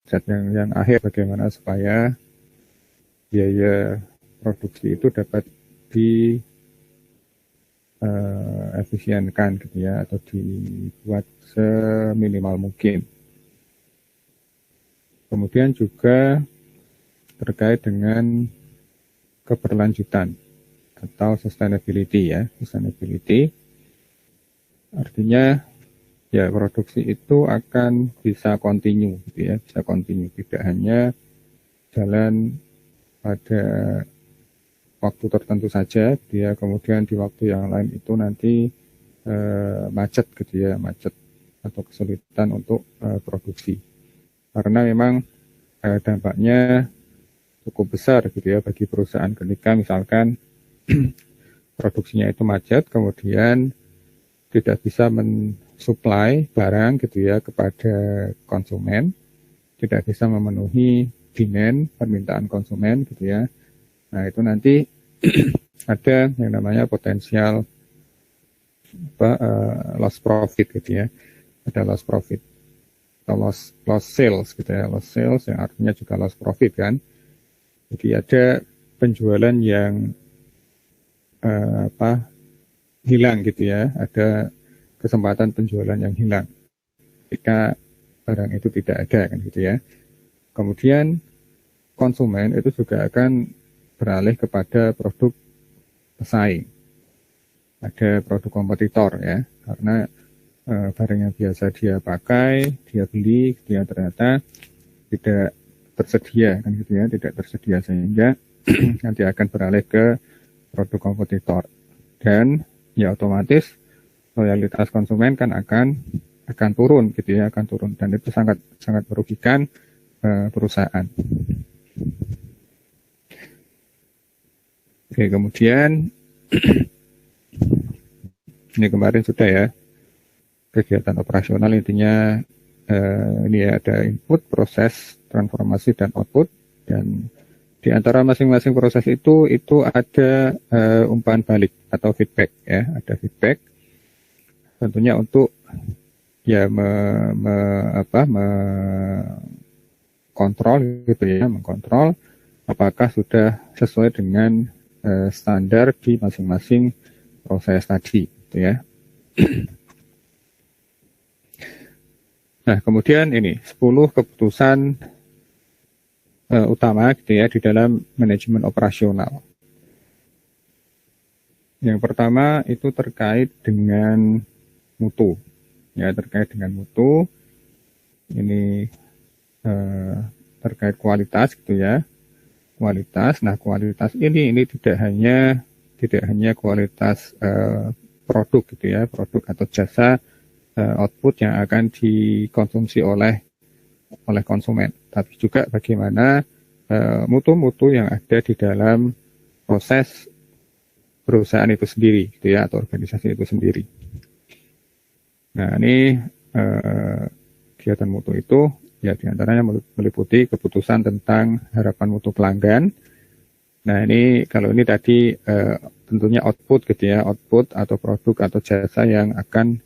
zat yang akhir bagaimana supaya biaya produksi itu dapat di efisienkan gitu ya, atau dibuat seminimal mungkin. Kemudian juga terkait dengan keberlanjutan atau sustainability ya. Sustainability artinya ya produksi itu akan bisa continue gitu ya, bisa continue, tidak hanya jalan pada waktu tertentu saja dia, kemudian di waktu yang lain itu nanti macet gitu ya, macet atau kesulitan untuk produksi, karena memang dampaknya cukup besar gitu ya bagi perusahaan ketika misalkan produksinya itu macet, kemudian tidak bisa mensuplai barang gitu ya kepada konsumen, tidak bisa memenuhi demand, permintaan konsumen gitu ya. Nah itu nanti ada yang namanya potensial loss profit gitu ya, ada loss profit atau loss sales gitu ya, loss sales yang artinya juga loss profit kan. Jadi ada penjualan yang hilang gitu ya, ada kesempatan penjualan yang hilang jika barang itu tidak ada kan gitu ya. Kemudian konsumen itu juga akan beralih kepada produk pesaing, ada produk kompetitor ya, karena barang yang biasa dia pakai, dia beli, dia ternyata tidak tersedia kan gitu ya, tidak tersedia, sehingga nanti akan beralih ke produk kompetitor, dan ya otomatis loyalitas konsumen kan akan turun gitu ya, akan turun, dan itu sangat merugikan perusahaan. Oke, kemudian ini kemarin sudah ya, kegiatan operasional intinya ini ya, ada input, proses, transformasi, dan output, dan di antara masing-masing proses itu ada umpan balik atau feedback ya, ada feedback tentunya untuk ya mengkontrol gitu ya, mengkontrol apakah sudah sesuai dengan standar di masing-masing proses tadi gitu ya. Nah, kemudian ini 10 keputusan utama gitu ya di dalam manajemen operasional. Yang pertama itu terkait dengan mutu. Ya, terkait dengan mutu. Ini terkait kualitas gitu ya. Kualitas. Nah, kualitas ini tidak hanya kualitas produk gitu ya, produk atau jasa output yang akan dikonsumsi oleh konsumen, tapi juga bagaimana mutu-mutu yang ada di dalam proses perusahaan itu sendiri gitu ya, atau organisasi itu sendiri. Nah, ini kegiatan mutu itu ya diantaranya meliputi keputusan tentang harapan mutu pelanggan. Nah, ini kalau ini tadi tentunya output gitu ya, output atau produk atau jasa yang akan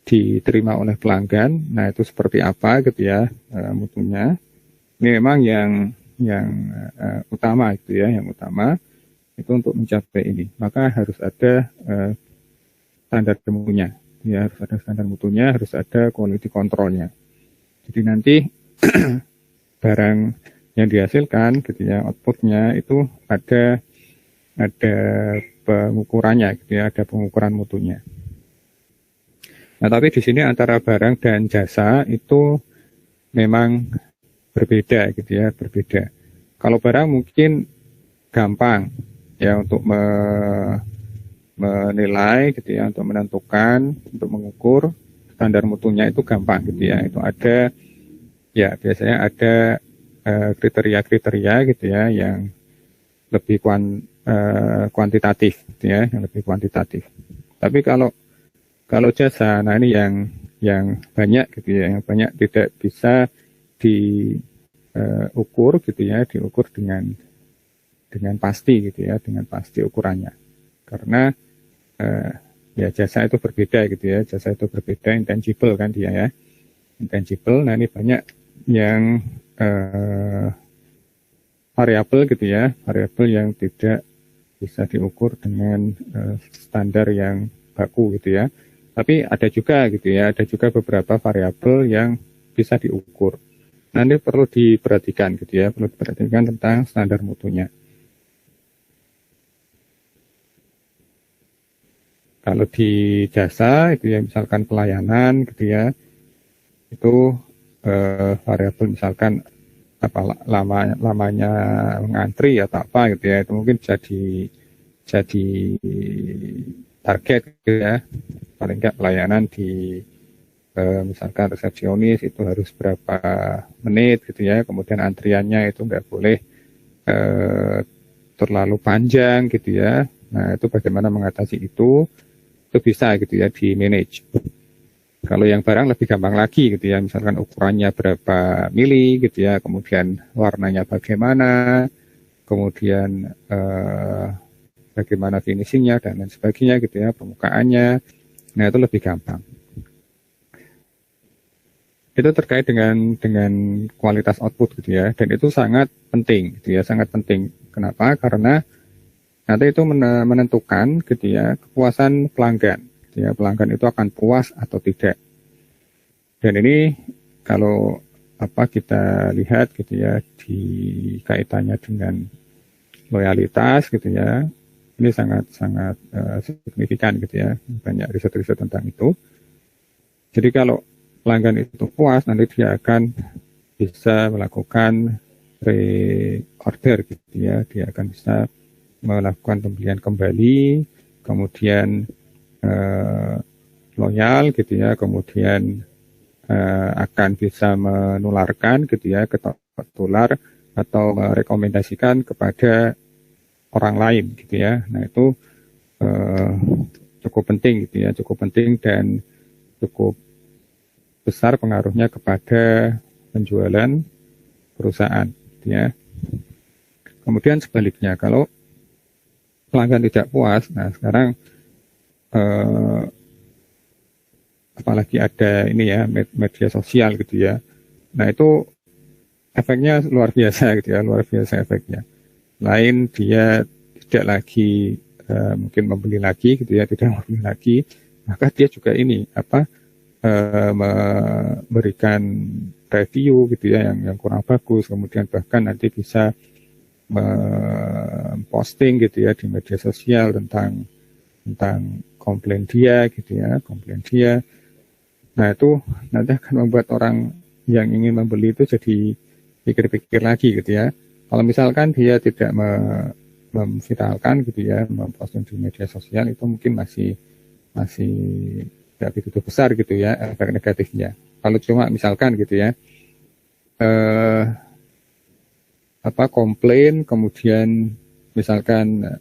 diterima oleh pelanggan. Nah, itu seperti apa gitu ya mutunya. Ini memang yang utama itu ya, yang utama itu untuk mencapai ini. Maka harus ada standar mutunya. Ya, harus ada standar mutunya, harus ada quality controlnya. Jadi nanti barang yang dihasilkan gitu ya, outputnya itu ada pengukurannya gitu ya, ada pengukuran mutunya. Nah, tapi di sini antara barang dan jasa itu memang berbeda gitu ya, berbeda. Kalau barang mungkin gampang ya untuk menilai gitu ya, untuk menentukan, untuk mengukur standar mutunya itu gampang gitu ya. Itu ada ya, biasanya ada kriteria-kriteria gitu ya yang lebih kuantitatif gitu ya, yang lebih kuantitatif. Tapi kalau jasa, nah ini yang banyak gitu ya, yang banyak tidak bisa diukur gitu ya, diukur dengan pasti gitu ya, dengan pasti ukurannya. Karena ya jasa itu berbeda gitu ya, jasa itu berbeda, intangible kan dia ya, intangible. Nah, ini banyak yang variabel gitu ya, variabel yang tidak bisa diukur dengan standar yang baku gitu ya. Tapi ada juga gitu ya, ada juga beberapa variabel yang bisa diukur. Nanti perlu diperhatikan gitu ya, perlu diperhatikan tentang standar mutunya. Kalau di jasa itu ya misalkan pelayanan gitu ya, itu variabel misalkan apa lamanya mengantri atau apa gitu ya, itu mungkin jadi target gitu ya. Paling nggak pelayanan di misalkan resepsionis itu harus berapa menit gitu ya, kemudian antriannya itu nggak boleh terlalu panjang gitu ya. Nah itu bagaimana mengatasi itu bisa gitu ya di manage. Kalau yang barang lebih gampang lagi gitu ya, misalkan ukurannya berapa mili gitu ya, kemudian warnanya bagaimana, kemudian bagaimana finishingnya dan lain sebagainya gitu ya, permukaannya. Nah itu lebih gampang. Itu terkait dengan kualitas output gitu ya, dan itu sangat penting gitu ya, sangat penting. Kenapa? Karena nanti itu menentukan gitu ya kepuasan pelanggan. Ya, pelanggan itu akan puas atau tidak. Dan ini kalau kita lihat gitu ya di kaitannya dengan loyalitas gitu ya, ini sangat signifikan gitu ya, banyak riset-riset tentang itu. Jadi kalau pelanggan itu puas, nanti dia akan bisa melakukan reorder gitu ya, dia akan bisa melakukan pembelian kembali, kemudian loyal gitu ya, kemudian akan bisa menularkan gitu ya, tertular atau merekomendasikan kepada orang lain gitu ya. Nah itu cukup penting gitu ya, cukup penting dan cukup besar pengaruhnya kepada penjualan perusahaan gitu ya. Kemudian sebaliknya, kalau pelanggan tidak puas, nah sekarang apalagi ada ini ya media sosial gitu ya, nah itu efeknya luar biasa gitu ya, luar biasa efeknya. Lain dia tidak lagi mungkin membeli lagi gitu ya, tidak membeli lagi, maka dia juga ini memberikan review gitu ya yang kurang bagus, kemudian bahkan nanti bisa posting gitu ya di media sosial tentang komplain dia gitu ya, komplain dia. Nah itu nanti akan membuat orang yang ingin membeli itu jadi pikir-pikir lagi gitu ya. Kalau misalkan dia tidak memviralkan gitu ya, memposting di media sosial, itu mungkin masih tidak begitu besar gitu ya efek negatifnya. Kalau cuma misalkan gitu ya komplain, kemudian misalkan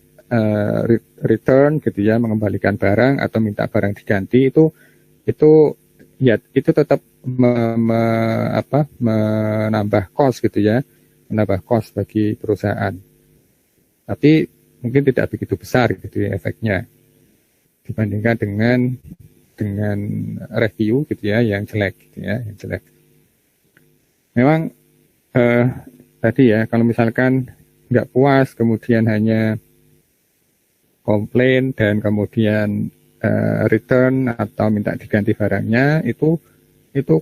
return gitu ya, mengembalikan barang atau minta barang diganti, itu ya itu tetap menambah cost gitu ya, menambah cost bagi perusahaan. Tapi mungkin tidak begitu besar gitu ya efeknya dibandingkan dengan review gitu ya yang jelek gitu ya, yang jelek. Memang tadi ya, kalau misalkan nggak puas kemudian hanya komplain dan kemudian return atau minta diganti barangnya, itu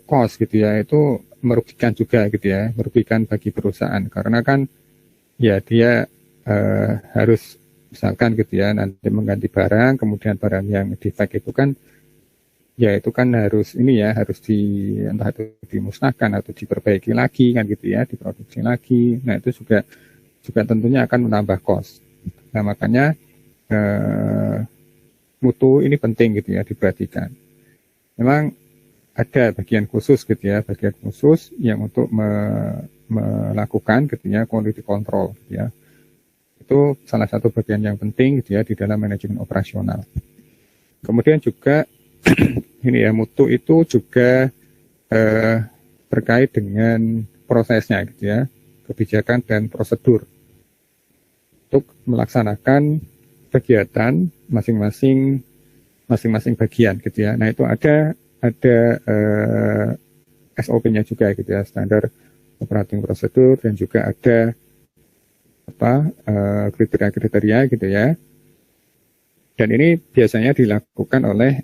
cost gitu ya, itu merugikan juga gitu ya, merugikan bagi perusahaan, karena kan ya dia harus misalkan gitu ya nanti mengganti barang, kemudian barang yang defect itu kan ya itu kan harus ini ya, harus entah itu dimusnahkan atau diperbaiki lagi kan gitu ya, diproduksi lagi. Nah itu juga tentunya akan menambah cost. Nah makanya mutu ini penting gitu ya diperhatikan. Memang ada bagian khusus gitu ya, bagian khusus yang untuk melakukan gitu ya quality control gitu ya. Itu salah satu bagian yang penting gitu ya di dalam manajemen operasional. Kemudian juga ini ya, mutu itu juga terkait dengan prosesnya gitu ya, kebijakan dan prosedur untuk melaksanakan kegiatan masing-masing bagian gitu ya. Nah itu ada SOP-nya juga gitu ya, standar operating procedure, dan juga ada kriteria-kriteria gitu ya. Dan ini biasanya dilakukan oleh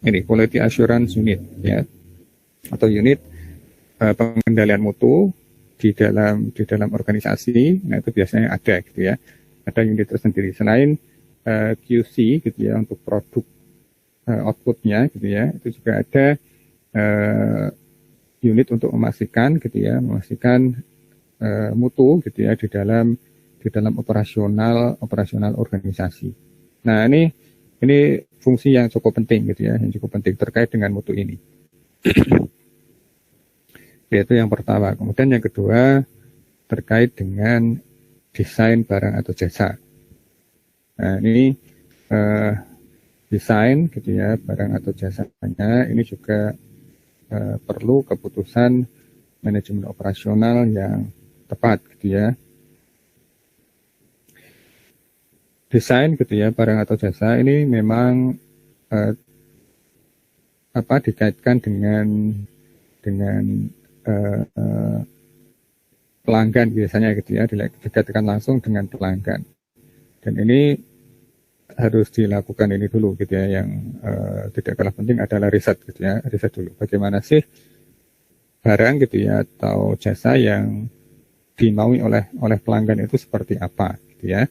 ini quality assurance unit ya, atau unit pengendalian mutu di dalam organisasi. Nah, itu biasanya ada gitu ya, ada unit tersendiri selain QC gitu ya untuk produk outputnya gitu ya. Itu juga ada unit untuk memastikan gitu ya, mutu gitu ya di dalam operasional organisasi. Nah, ini fungsi yang cukup penting gitu ya, yang cukup penting terkait dengan mutu ini. Yaitu yang pertama. Kemudian yang kedua terkait dengan desain barang atau jasa. Nah, ini desain gitu ya barang atau jasanya ini juga perlu keputusan manajemen operasional yang tepat gitu ya. Desain gitu ya barang atau jasa ini memang dikaitkan dengan pelanggan biasanya gitu ya, dikaitkan langsung dengan pelanggan. Dan ini harus dilakukan ini dulu gitu ya, yang tidak kalah penting adalah riset gitu ya, riset dulu. Bagaimana sih barang gitu ya atau jasa yang dimaui oleh pelanggan itu seperti apa gitu ya,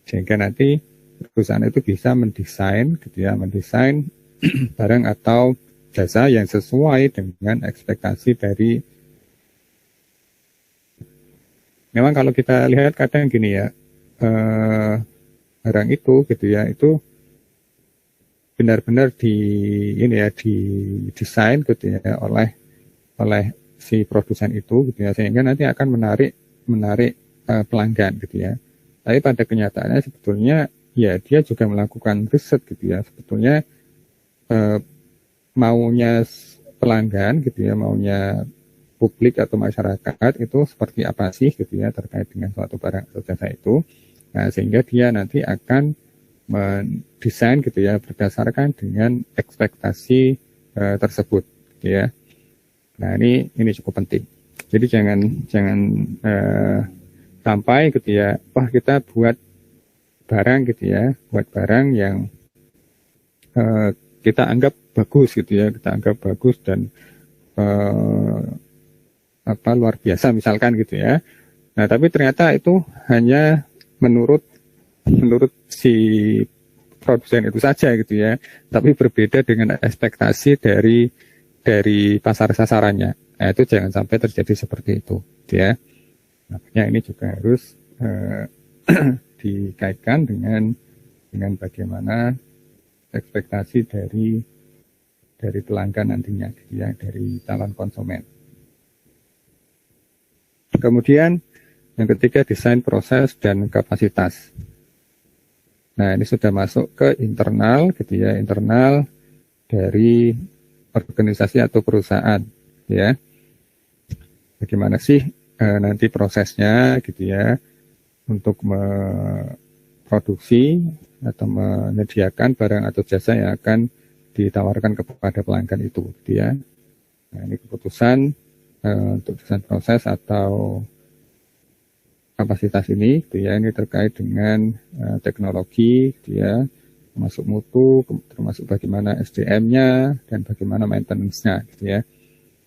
sehingga nanti perusahaan itu bisa mendesain gitu ya, mendesain barang atau jasa yang sesuai dengan ekspektasi dari. Memang kalau kita lihat kadang gini ya, barang itu gitu ya, itu benar-benar didesain gitu ya oleh si produsen itu gitu ya, sehingga nanti akan menarik pelanggan gitu ya. Tapi pada kenyataannya sebetulnya ya dia juga melakukan riset gitu ya, sebetulnya maunya pelanggan gitu ya, maunya publik atau masyarakat itu seperti apa sih gitu ya terkait dengan suatu barang atau jasa itu. Nah, sehingga dia nanti akan mendesain gitu ya berdasarkan dengan ekspektasi tersebut gitu ya. Nah, ini cukup penting. Jadi jangan sampai gitu ya, wah kita buat barang gitu ya, buat barang yang kita anggap bagus gitu ya, kita anggap bagus dan luar biasa misalkan gitu ya. Nah, tapi ternyata itu hanya menurut si produsen itu saja gitu ya, tapi berbeda dengan ekspektasi dari pasar sasarannya. Nah, itu jangan sampai terjadi seperti itu gitu ya. Makanya ini juga harus dikaitkan dengan bagaimana ekspektasi dari pelanggan nantinya gitu ya, dari calon konsumen. Kemudian yang ketiga, desain proses dan kapasitas. Nah, ini sudah masuk ke internal gitu ya, internal dari organisasi atau perusahaan ya. Bagaimana sih nanti prosesnya gitu ya untuk memproduksi atau menyediakan barang atau jasa yang akan ditawarkan kepada pelanggan itu gitu ya. Nah, ini keputusan untuk desain proses atau kapasitas ini gitu ya, ini terkait dengan teknologi gitu ya, termasuk mutu, termasuk bagaimana SDM-nya dan bagaimana maintenance-nya gitu ya.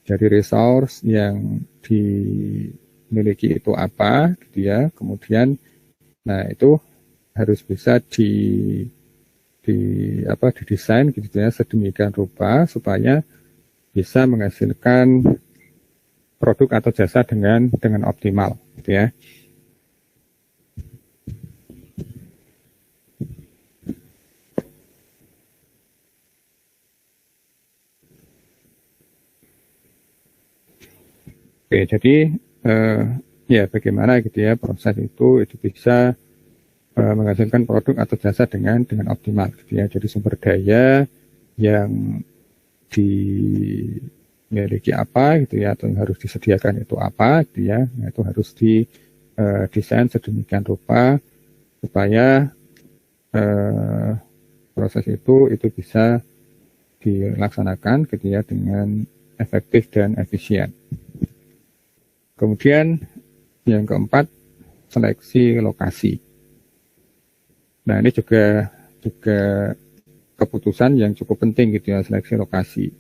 Dari resource yang dimiliki itu apa gitu ya, kemudian nah itu harus bisa didesain gitu ya sedemikian rupa supaya bisa menghasilkan produk atau jasa dengan optimal gitu ya. Oke, jadi ya bagaimana gitu ya proses itu bisa menghasilkan produk atau jasa dengan optimal gitu ya. Jadi sumber daya yang dimiliki apa gitu ya, atau yang harus disediakan itu apa gitu ya. Nah, itu harus didesain sedemikian rupa supaya proses itu bisa dilaksanakan gitu ya dengan efektif dan efisien. Kemudian yang keempat, seleksi lokasi. Nah, ini juga keputusan yang cukup penting gitu ya, seleksi lokasi.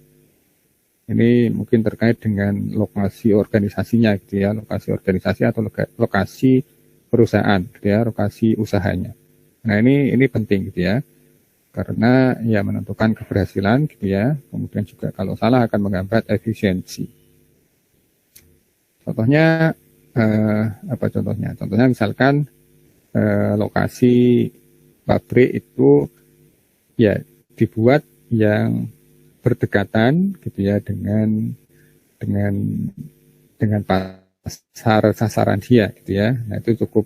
Ini mungkin terkait dengan lokasi organisasinya gitu ya, lokasi organisasi atau lokasi perusahaan gitu ya, lokasi usahanya. Nah, ini penting gitu ya. Karena ya menentukan keberhasilan gitu ya. Kemudian juga kalau salah akan menghambat efisiensi. Contohnya apa contohnya? Contohnya misalkan lokasi pabrik itu ya dibuat yang berdekatan gitu ya dengan pasar sasaran dia gitu ya. Nah, itu cukup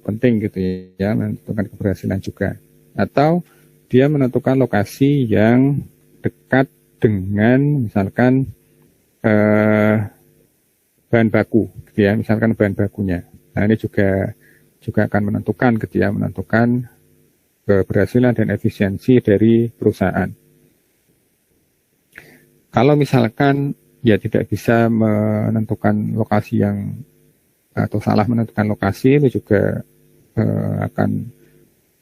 penting gitu ya, menentukan keberhasilan juga. Atau dia menentukan lokasi yang dekat dengan misalkan bahan baku gitu ya, misalkan bahan bakunya. Nah, ini juga akan menentukan gitu ya, menentukan keberhasilan dan efisiensi dari perusahaan. Kalau misalkan ya tidak bisa menentukan lokasi yang atau salah menentukan lokasi, itu juga akan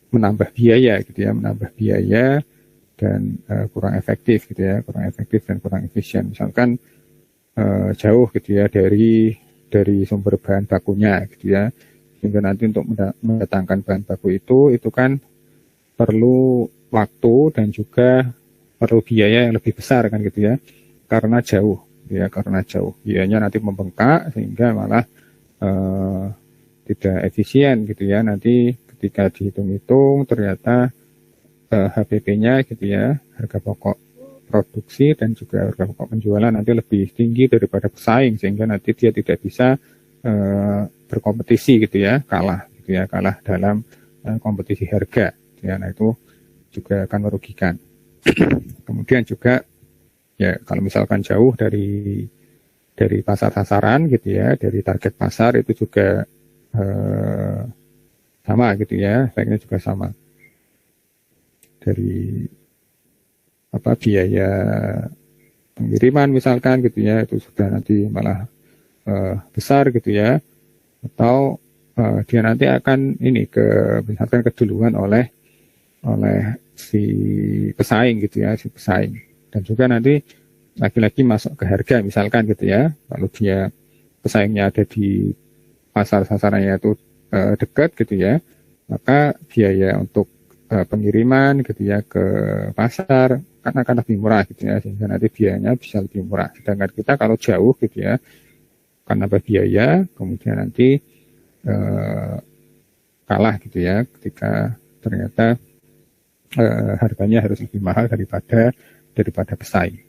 menambah biaya gitu ya, menambah biaya dan kurang efektif gitu ya, kurang efektif dan kurang efisien. Misalkan jauh gitu ya dari sumber bahan bakunya gitu ya, sehingga nanti untuk mendatangkan bahan baku itu kan perlu waktu dan juga perlu biaya yang lebih besar kan gitu ya, karena jauh ya, karena jauh biayanya nanti membengkak sehingga malah tidak efisien gitu ya, nanti ketika dihitung-hitung ternyata HPP-nya gitu ya, harga pokok produksi dan juga harga pokok penjualan nanti lebih tinggi daripada pesaing, sehingga nanti dia tidak bisa berkompetisi gitu ya, kalah dalam kompetisi harga gitu ya. Nah, itu juga akan merugikan. Kemudian juga ya kalau misalkan jauh dari pasar sasaran gitu ya, dari target pasar, itu juga sama gitu ya, efeknya juga sama. Dari biaya pengiriman misalkan gitu ya, itu sudah nanti malah besar gitu ya, atau dia nanti akan misalkan keduluan oleh si pesaing gitu ya, si pesaing. Dan juga nanti lagi-lagi masuk ke harga misalkan gitu ya, kalau dia pesaingnya ada di pasar sasarannya itu dekat gitu ya, maka biaya untuk pengiriman gitu ya ke pasar kan akan lebih murah gitu ya, sehingga nanti biayanya bisa lebih murah. Sedangkan kita kalau jauh gitu ya, akan nambah biaya, kemudian nanti kalah gitu ya, ketika ternyata harganya harus lebih mahal daripada pesaing.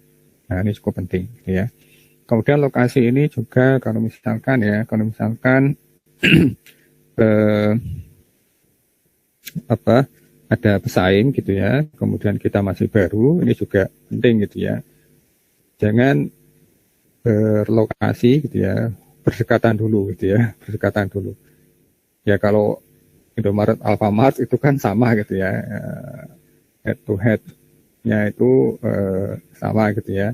Nah, ini cukup penting gitu ya. Kemudian lokasi ini juga kalau misalkan ada pesaing gitu ya, kemudian kita masih baru, ini juga penting gitu ya. Jangan berlokasi gitu ya, berdekatan dulu gitu ya, berdekatan dulu. Ya kalau Indomaret, Alfamart itu kan sama gitu ya, head to head-nya itu sama gitu ya.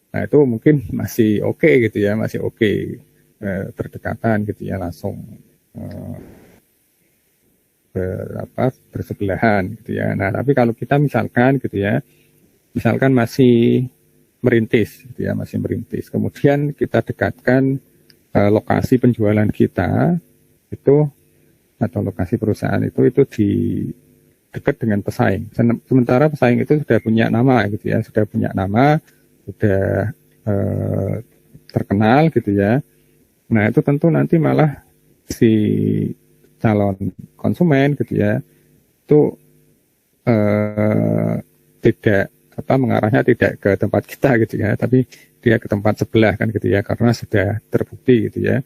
Nah, itu mungkin masih oke gitu ya, masih oke, berdekatan gitu ya, langsung bersebelahan gitu ya. Nah, tapi kalau kita misalkan gitu ya, misalkan masih merintis gitu ya, masih merintis, kemudian kita dekatkan lokasi penjualan kita itu atau lokasi perusahaan itu di dekat dengan pesaing. Sementara pesaing itu sudah punya nama gitu ya, sudah terkenal gitu ya. Nah, itu tentu nanti malah si calon konsumen gitu ya, itu tidak mengarahnya tidak ke tempat kita gitu ya, tapi dia ke tempat sebelah kan gitu ya, karena sudah terbukti gitu ya,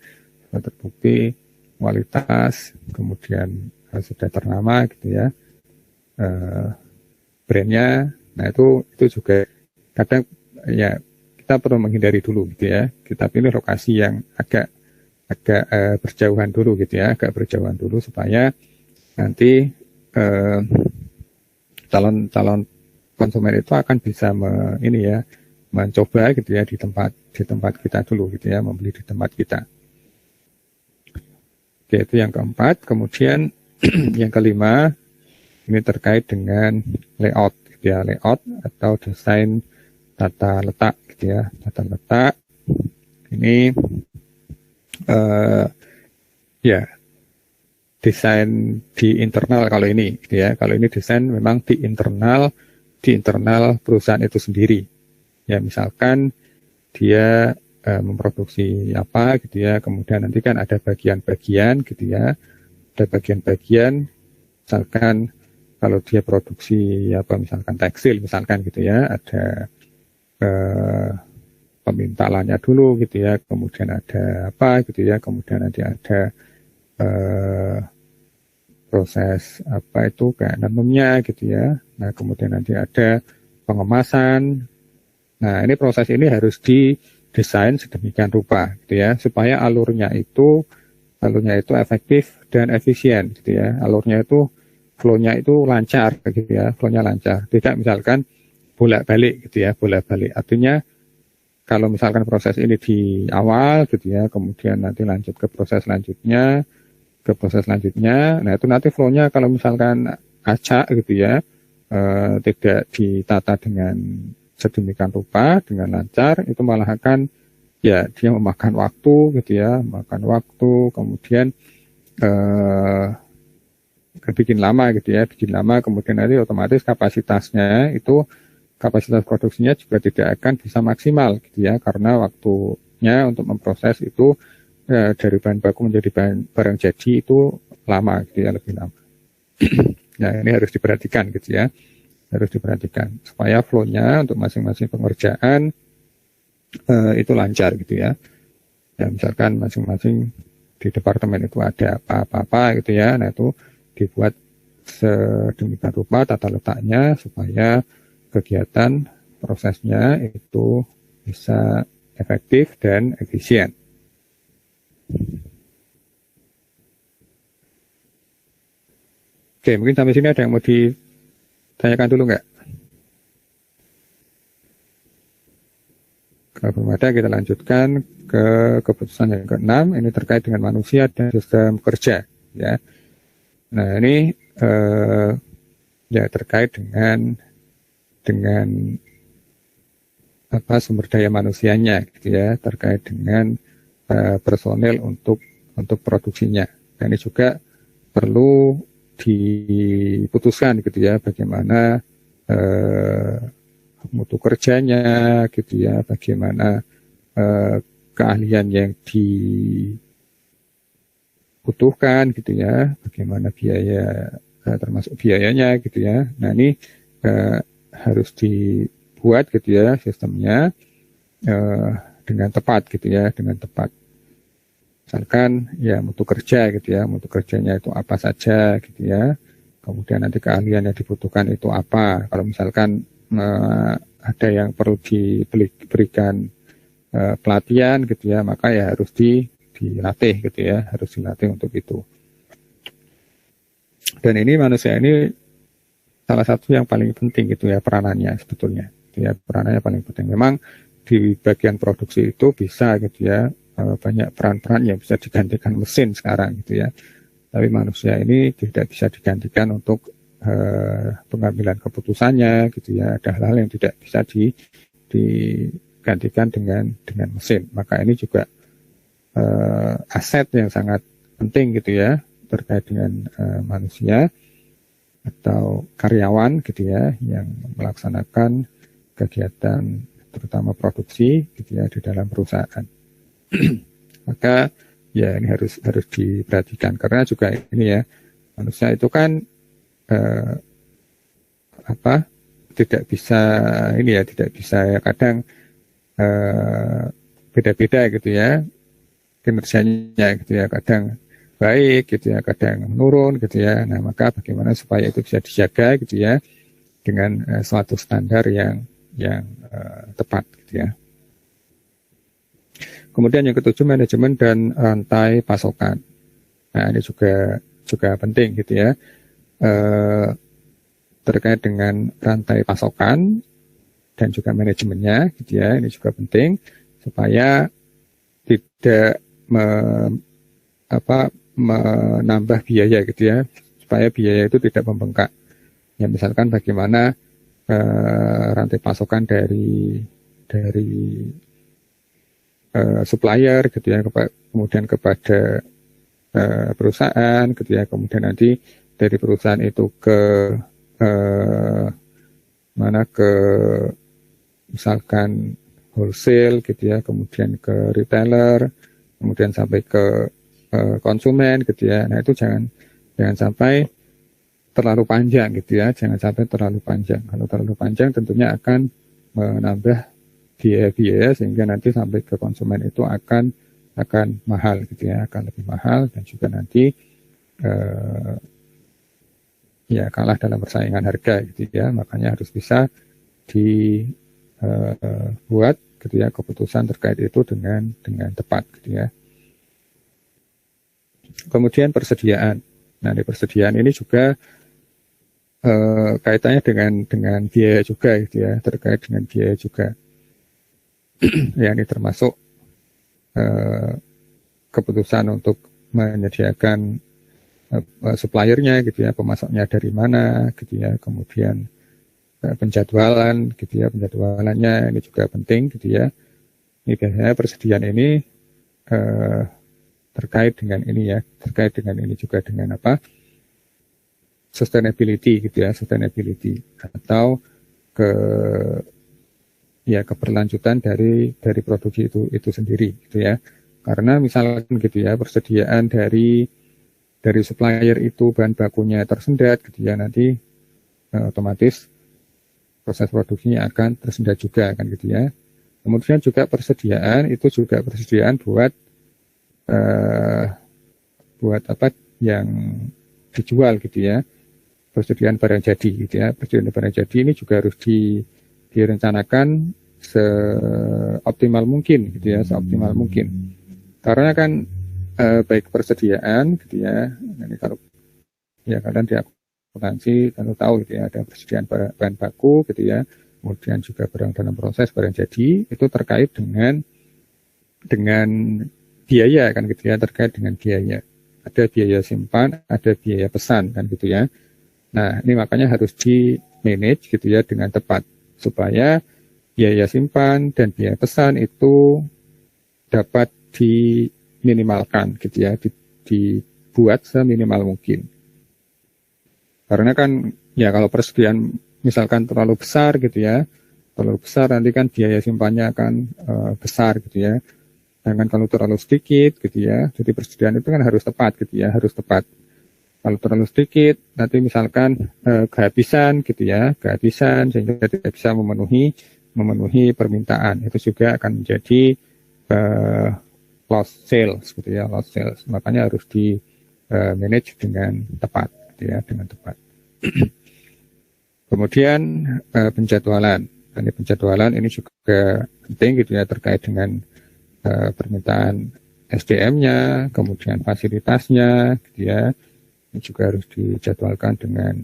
sudah terbukti kualitas, kemudian sudah ternama gitu ya, brandnya. Nah, itu juga kadang ya kita perlu menghindari dulu gitu ya, kita pilih lokasi yang agak berjauhan dulu gitu ya, agak berjauhan dulu supaya nanti calon konsumen itu akan bisa mencoba gitu ya di tempat kita dulu gitu ya, membeli di tempat kita. Oke, itu yang keempat. Kemudian yang kelima ini terkait dengan layout gitu ya, layout atau desain tata letak gitu ya, tata letak. Ini ya desain di internal kalau ini gitu ya. Kalau ini desain memang di internal perusahaan itu sendiri. Ya, misalkan dia memproduksi apa gitu ya, kemudian nanti kan ada bagian-bagian gitu ya. Ada bagian-bagian, misalkan kalau dia produksi apa, misalkan tekstil misalkan gitu ya, ada pemintalannya dulu gitu ya, kemudian ada apa gitu ya, kemudian nanti ada proses apa itu kayak nanamnya gitu ya. Nah, kemudian nanti ada pengemasan. Nah, ini proses ini harus didesain sedemikian rupa gitu ya, supaya alurnya itu efektif dan efisien gitu ya. Alurnya itu, flow-nya itu lancar gitu ya, flow-nya lancar. Tidak misalkan bolak-balik gitu ya, bolak-balik. Artinya kalau misalkan proses ini di awal gitu ya, kemudian nanti lanjut ke proses selanjutnya, nah itu nanti flow-nya kalau misalkan acak gitu ya, tidak ditata dengan sedemikian rupa, dengan lancar, itu malah akan ya dia memakan waktu gitu ya, kemudian bikin lama gitu ya, kemudian nanti otomatis kapasitas produksinya juga tidak akan bisa maksimal gitu ya, karena waktunya untuk memproses itu dari bahan baku menjadi barang jadi itu lama gitu ya, lebih lama. Nah, ini harus diperhatikan gitu ya, supaya flow-nya untuk masing-masing pengerjaan itu lancar gitu ya. Ya, misalkan masing-masing di departemen itu ada apa-apa gitu ya, nah itu dibuat sedemikian rupa tata letaknya supaya kegiatan prosesnya itu bisa efektif dan efisien. Oke, mungkin sampai sini ada yang mau ditanyakan dulu nggak? Kalau belum ada, kita lanjutkan ke keputusan yang ke-6. Ini terkait dengan manusia dan sistem kerja. Ya. Nah, ini ya terkait dengan apa sumber daya manusianya, gitu ya, terkait dengan personel untuk produksinya. Dan ini juga perlu diputuskan gitu ya, bagaimana mutu kerjanya gitu ya, bagaimana keahlian yang dibutuhkan gitu ya, bagaimana biaya termasuk biayanya gitu ya. Nah, ini harus dibuat gitu ya sistemnya dengan tepat gitu ya, dengan tepat. Misalkan ya mutu kerja gitu ya, mutu kerjanya itu apa saja gitu ya, kemudian nanti keahlian yang dibutuhkan itu apa. Kalau misalkan ada yang perlu diberikan pelatihan gitu ya, maka ya harus dilatih gitu ya, harus dilatih untuk itu. Dan ini manusia ini salah satu yang paling penting gitu ya, peranannya sebetulnya gitu ya, peranannya paling penting. Memang di bagian produksi itu bisa gitu ya, banyak peran-peran yang bisa digantikan mesin sekarang gitu ya, tapi manusia ini tidak bisa digantikan untuk pengambilan keputusannya gitu ya. Ada hal-hal yang tidak bisa digantikan dengan mesin. Maka ini juga aset yang sangat penting gitu ya, terkait dengan manusia atau karyawan gitu ya, yang melaksanakan kegiatan terutama produksi gitu ya di dalam perusahaan. Maka ya ini harus diperhatikan, karena juga ini ya, manusia itu kan tidak bisa ya, kadang beda-beda gitu ya kinerjanya gitu ya, kadang baik gitu ya, kadang menurun gitu ya. Nah, maka bagaimana supaya itu bisa dijaga gitu ya dengan suatu standar yang tepat gitu ya. Kemudian yang ketujuh, manajemen dan rantai pasokan. Nah, ini juga penting gitu ya. Terkait dengan rantai pasokan, dan juga manajemennya, gitu ya. Ini juga penting supaya tidak menambah biaya, gitu ya, supaya biaya itu tidak membengkak. Ya, misalkan bagaimana rantai pasokan dari supplier, gitu ya, kemudian kepada perusahaan, gitu ya, kemudian nanti dari perusahaan itu ke ke misalkan wholesale, gitu ya, kemudian ke retailer, kemudian sampai ke konsumen, gitu ya. Nah, itu jangan sampai terlalu panjang, gitu ya, jangan sampai terlalu panjang. Kalau terlalu panjang tentunya akan menambah biaya-biaya sehingga nanti sampai ke konsumen itu akan mahal, gitu ya, akan lebih mahal, dan juga nanti ya kalah dalam persaingan harga, gitu ya. Makanya harus bisa dibuat, gitu ya, keputusan terkait itu dengan tepat, gitu ya. Kemudian persediaan. Nah, di persediaan ini juga kaitannya dengan biaya juga, gitu ya, terkait dengan biaya juga. Ya, ini termasuk keputusan untuk menyediakan suppliernya, gitu ya, pemasoknya dari mana, gitu ya, kemudian penjadwalan, gitu ya, penjadwalannya ini juga penting, gitu ya. Ini biasanya persediaan ini terkait dengan ini ya, terkait dengan ini juga dengan sustainability, gitu ya, sustainability atau keberlanjutan dari produksi itu sendiri, gitu ya. Karena misalkan, gitu ya, persediaan dari supplier itu bahan bakunya tersendat, gitu ya, nanti otomatis proses produksinya akan tersendat juga, kan, gitu ya. Kemudian juga persediaan itu juga persediaan buat yang dijual, gitu ya, persediaan barang jadi, gitu ya. Persediaan barang jadi ini juga harus direncanakan seoptimal mungkin, gitu ya, seoptimal mungkin. Karena kan baik persediaan, gitu ya, ini kalau ya kalian di akuntansi kalau tahu, gitu ya, ada persediaan bahan baku, gitu ya, kemudian juga barang dalam proses, barang jadi, itu terkait dengan biaya, kan, gitu ya, terkait dengan biaya. Ada biaya simpan, ada biaya pesan, kan, gitu ya. Nah, ini makanya harus di-manage, gitu ya, dengan tepat supaya biaya simpan dan biaya pesan itu dapat diminimalkan, gitu ya, dibuat seminimal mungkin. Karena kan ya kalau persediaan misalkan terlalu besar, gitu ya, terlalu besar nanti kan biaya simpannya akan besar, gitu ya. Sedangkan kalau terlalu sedikit, gitu ya, jadi persediaan itu kan harus tepat, gitu ya, harus tepat. Kalau terlalu sedikit, nanti misalkan kehabisan, gitu ya, kehabisan sehingga tidak bisa memenuhi permintaan, itu juga akan menjadi lost sales, gitu ya, lost sales. Makanya harus di manage dengan tepat, gitu ya, dengan tepat. Kemudian penjadwalan. Ini penjadwalan ini juga penting, gitu ya, terkait dengan permintaan SDM-nya, kemudian fasilitasnya, gitu ya, ini juga harus dijadwalkan dengan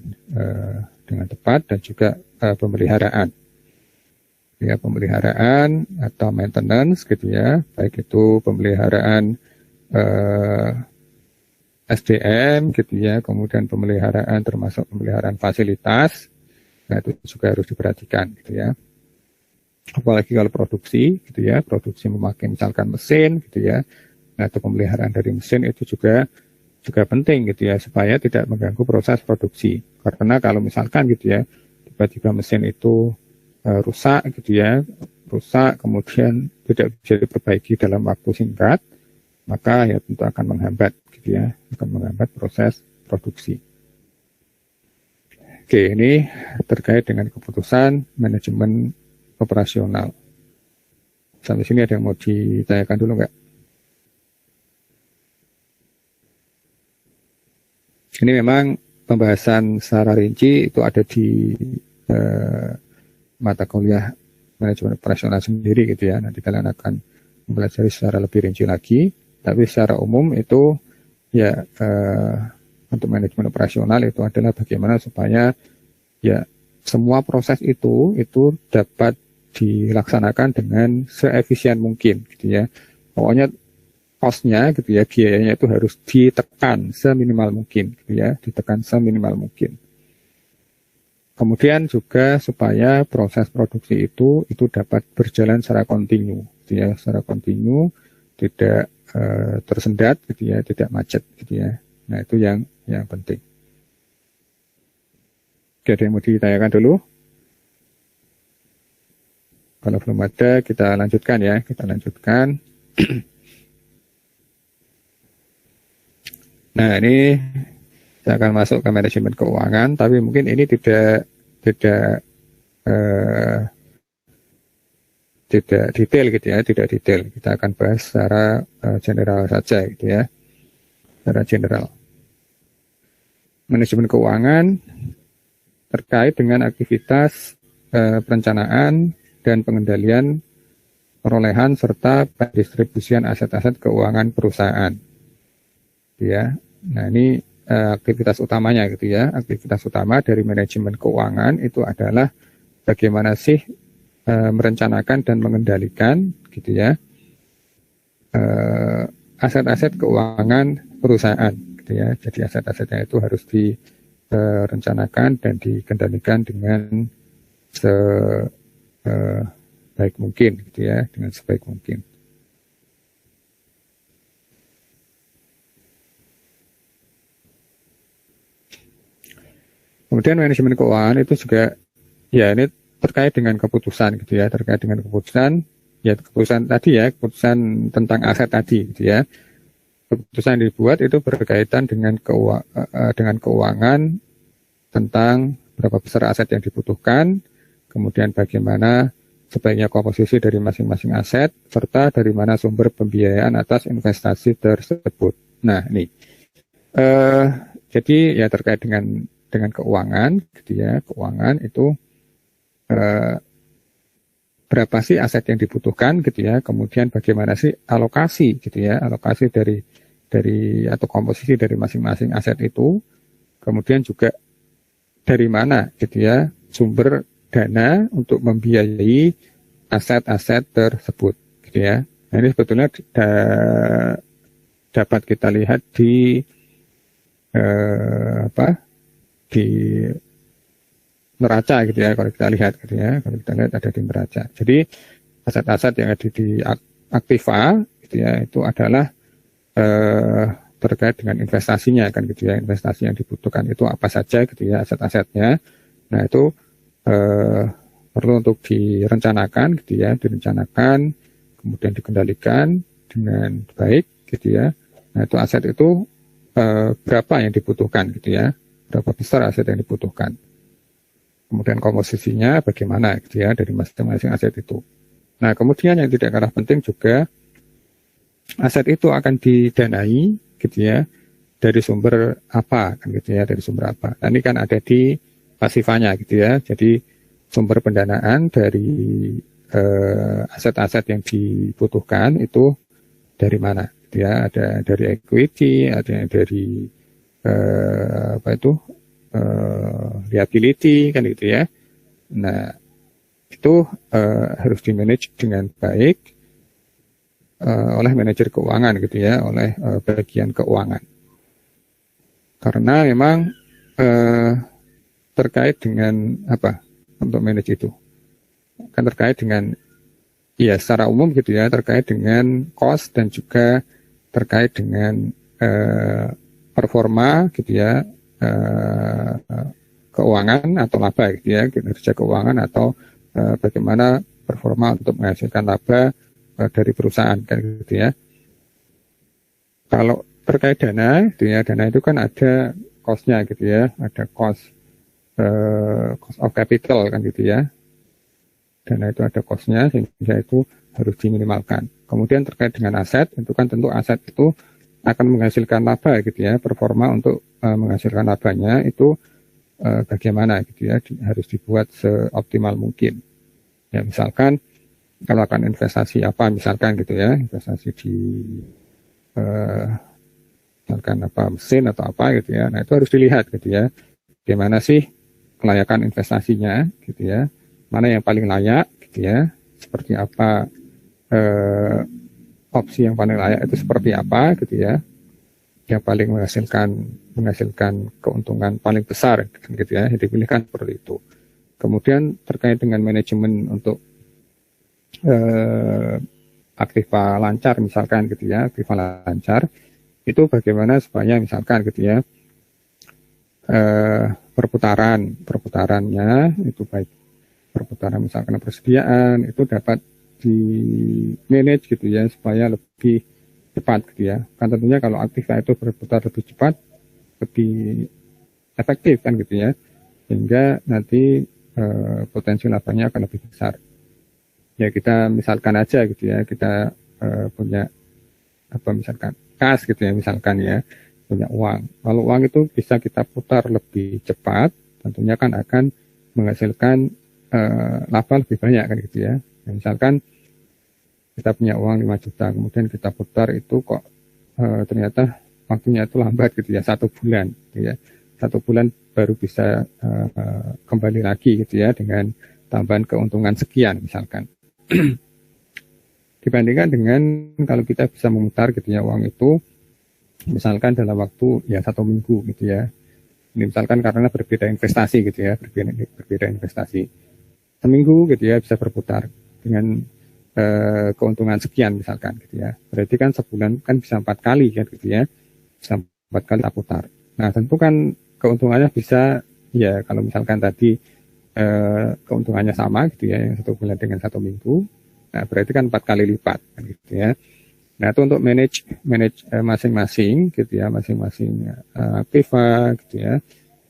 tepat, dan juga pemeliharaan, ya, pemeliharaan atau maintenance, gitu ya, baik itu pemeliharaan SDM, gitu ya, kemudian pemeliharaan termasuk pemeliharaan fasilitas, nah itu juga harus diperhatikan, gitu ya. Apalagi kalau produksi, gitu ya, produksi memakai misalkan mesin, gitu ya, nah itu pemeliharaan dari mesin itu juga penting, gitu ya, supaya tidak mengganggu proses produksi. Karena kalau misalkan, gitu ya, tiba-tiba mesin itu rusak, gitu ya, kemudian tidak bisa diperbaiki dalam waktu singkat, maka ya tentu akan menghambat, gitu ya, akan menghambat proses produksi. Oke, ini terkait dengan keputusan manajemen operasional. Sampai sini ada yang mau ditanyakan dulu nggak? Ini memang pembahasan secara rinci itu ada di mata kuliah manajemen operasional sendiri, gitu ya. Nanti kalian akan mempelajari secara lebih rinci lagi. Tapi secara umum itu ya untuk manajemen operasional itu adalah bagaimana supaya ya semua proses itu dapat dilaksanakan dengan seefisien mungkin gitu ya. Pokoknya cost-nya gitu ya, biayanya itu harus ditekan seminimal mungkin gitu ya, ditekan seminimal mungkin. Kemudian juga supaya proses produksi itu dapat berjalan secara kontinu gitu ya, secara kontinu, tidak tersendat gitu ya, tidak macet gitu ya. Nah, itu yang penting. Oke, ada yang mau ditanyakan dulu? Kalau belum ada, kita lanjutkan ya, kita lanjutkan. Nah, ini saya akan masuk ke manajemen keuangan, tapi mungkin ini tidak detail gitu ya, tidak detail. Kita akan bahas secara general saja gitu ya, secara general. Manajemen keuangan terkait dengan aktivitas perencanaan dan pengendalian perolehan serta pendistribusian aset-aset keuangan perusahaan. Ya, nah ini aktivitas utamanya gitu ya. Aktivitas utama dari manajemen keuangan itu adalah bagaimana sih merencanakan dan mengendalikan gitu ya aset-aset keuangan perusahaan gitu ya. Jadi aset-asetnya itu harus direncanakan dan dikendalikan dengan sebaik mungkin gitu ya, dengan sebaik mungkin. Kemudian manajemen keuangan itu juga ya ini terkait dengan keputusan gitu ya, terkait dengan keputusan ya, keputusan tadi ya, keputusan tentang aset tadi gitu ya. Keputusan yang dibuat itu berkaitan dengan keuangan tentang berapa besar aset yang dibutuhkan, kemudian bagaimana sebaiknya komposisi dari masing-masing aset, serta dari mana sumber pembiayaan atas investasi tersebut. Nah, ini jadi ya terkait dengan keuangan gitu ya, keuangan itu berapa sih aset yang dibutuhkan gitu ya, kemudian bagaimana sih alokasi gitu ya, alokasi dari atau komposisi dari masing-masing aset itu, kemudian juga dari mana gitu ya sumber dana untuk membiayai aset-aset tersebut gitu ya. Nah, ini sebetulnya dapat kita lihat di di neraca gitu ya, kalau kita lihat gitu ya, kalau kita lihat ada di neraca. Jadi aset-aset yang ada di aktiva gitu ya, itu adalah terkait dengan investasinya kan gitu ya, investasi yang dibutuhkan itu apa saja gitu ya, aset-asetnya. Nah, itu perlu untuk direncanakan gitu ya, direncanakan kemudian dikendalikan dengan baik gitu ya. Nah, itu aset itu berapa yang dibutuhkan gitu ya, berapa besar aset yang dibutuhkan, kemudian komposisinya bagaimana gitu ya dari masing-masing aset itu. Nah, kemudian yang tidak kalah penting juga aset itu akan didanai gitu ya dari sumber apa kan gitu ya, dari sumber apa. Nah, ini kan ada di pasifanya gitu ya, jadi sumber pendanaan dari aset-aset yang dibutuhkan itu dari mana gitu ya, ada dari equity, ada dari liability kan gitu ya. Nah, itu harus dimanage dengan baik oleh manajer keuangan gitu ya, oleh bagian keuangan. Karena memang terkait dengan apa untuk manage itu kan terkait dengan ya secara umum gitu ya, terkait dengan cost dan juga terkait dengan performa gitu ya, keuangan atau laba gitu ya, kinerja keuangan atau bagaimana performa untuk menghasilkan laba dari perusahaan kan gitu ya. Kalau terkait dana gitu ya, dana itu kan ada cost-nya gitu ya, ada cost of capital kan gitu ya. Dana itu ada cost-nya sehingga itu harus diminimalkan. Kemudian terkait dengan aset, itu kan tentu aset itu akan menghasilkan laba gitu ya, performa untuk menghasilkan labanya itu bagaimana gitu ya, harus dibuat seoptimal mungkin. Ya, misalkan kalau akan investasi apa misalkan gitu ya, investasi di misalkan apa mesin atau apa gitu ya, nah itu harus dilihat gitu ya, bagaimana sih kelayakan investasinya, gitu ya, mana yang paling layak, gitu ya, seperti apa opsi yang paling layak itu seperti apa, gitu ya, yang paling menghasilkan keuntungan paling besar, gitu ya, yang dipilihkan seperti itu. Kemudian terkait dengan manajemen untuk aktiva lancar misalkan, gitu ya, aktiva lancar itu bagaimana supaya misalkan, gitu ya, perputarannya itu baik perputaran misalkan persediaan itu dapat di manage, gitu ya, supaya lebih cepat, gitu ya. Kan tentunya kalau aktiva itu berputar lebih cepat, lebih efektif kan, gitu ya, sehingga nanti potensi labanya akan lebih besar. Ya kita misalkan aja, gitu ya, kita punya apa misalkan kas, gitu ya, misalkan ya, punya uang. Kalau uang itu bisa kita putar lebih cepat, tentunya kan akan menghasilkan laba lebih banyak kan, gitu ya. Ya misalkan kita punya uang 5 juta, kemudian kita putar itu kok ternyata waktunya itu lambat, gitu ya, 1 bulan, gitu ya. 1 bulan baru bisa kembali lagi, gitu ya, dengan tambahan keuntungan sekian misalkan. Dibandingkan dengan kalau kita bisa memutar, gitu ya, uang itu misalkan dalam waktu ya 1 minggu, gitu ya. Ini misalkan karena berbeda investasi, gitu ya, berbeda investasi. Seminggu, gitu ya, bisa berputar dengan keuntungan sekian misalkan, gitu ya. Berarti kan sebulan kan bisa 4 kali kan, gitu ya, bisa 4 kali kita putar. Nah tentu kan keuntungannya bisa ya kalau misalkan tadi keuntungannya sama, gitu ya, yang 1 bulan dengan 1 minggu, nah berarti kan 4 kali lipat kan, gitu ya. Nah itu untuk manage masing-masing, gitu ya, masing-masing aktiva, gitu ya,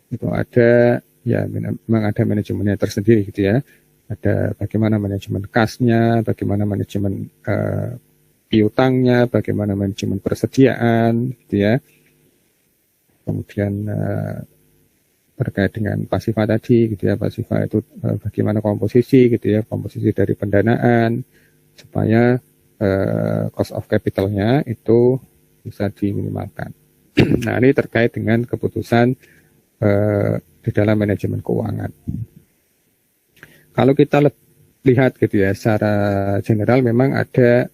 itu ada ya memang ada manajemennya tersendiri, gitu ya. Ada bagaimana manajemen kasnya, bagaimana manajemen piutangnya, bagaimana manajemen persediaan, gitu ya. Kemudian terkait dengan pasifa tadi, gitu ya, pasifa itu bagaimana komposisi, gitu ya, komposisi dari pendanaan supaya cost of capitalnya itu bisa diminimalkan. Nah ini terkait dengan keputusan di dalam manajemen keuangan. Kalau kita lihat, gitu ya, secara general memang ada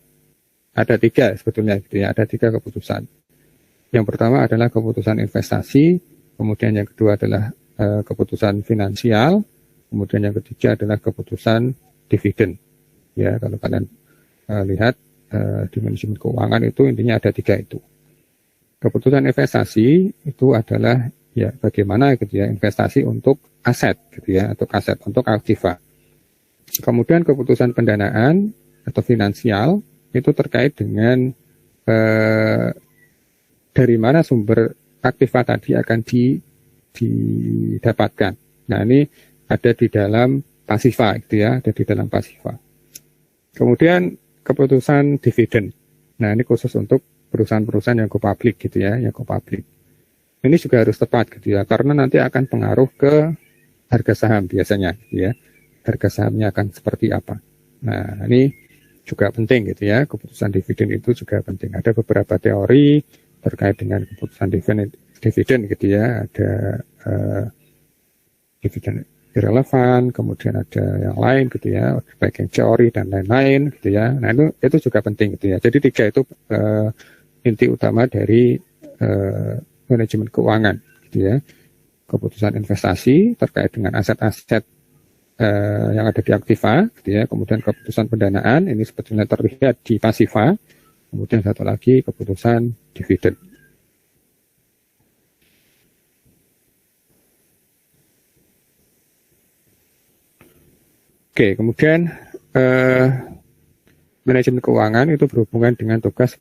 3 sebetulnya, gitu ya, ada 3 keputusan. Yang pertama adalah keputusan investasi, kemudian yang kedua adalah keputusan finansial, kemudian yang ketiga adalah keputusan dividen. Ya kalau kalian lihat di manajemen keuangan itu intinya ada 3 itu. Keputusan investasi itu adalah ya bagaimana, gitu ya, investasi untuk aset, gitu ya, untuk aktiva. Kemudian keputusan pendanaan atau finansial itu terkait dengan dari mana sumber aktiva tadi akan didapatkan. Nah ini ada di dalam pasifa, gitu ya, ada di dalam pasifa. Kemudian keputusan dividen. Nah ini khusus untuk perusahaan-perusahaan yang go public, gitu ya, yang go public. Ini juga harus tepat, gitu ya, karena nanti akan pengaruh ke harga saham biasanya, gitu ya. Harga sahamnya akan seperti apa. Nah ini juga penting, gitu ya, keputusan dividen itu juga penting. Ada beberapa teori terkait dengan keputusan dividen, gitu ya. Ada dividen irrelevan, kemudian ada yang lain, gitu ya, baik yang teori dan lain-lain, gitu ya. Nah itu juga penting, gitu ya. Jadi 3 itu inti utama dari manajemen keuangan, gitu ya. Keputusan investasi terkait dengan aset-aset yang ada di aktiva, gitu ya. Kemudian keputusan pendanaan ini sebetulnya terlihat di pasifa. Kemudian satu lagi keputusan dividen. Oke, kemudian manajemen keuangan itu berhubungan dengan tugas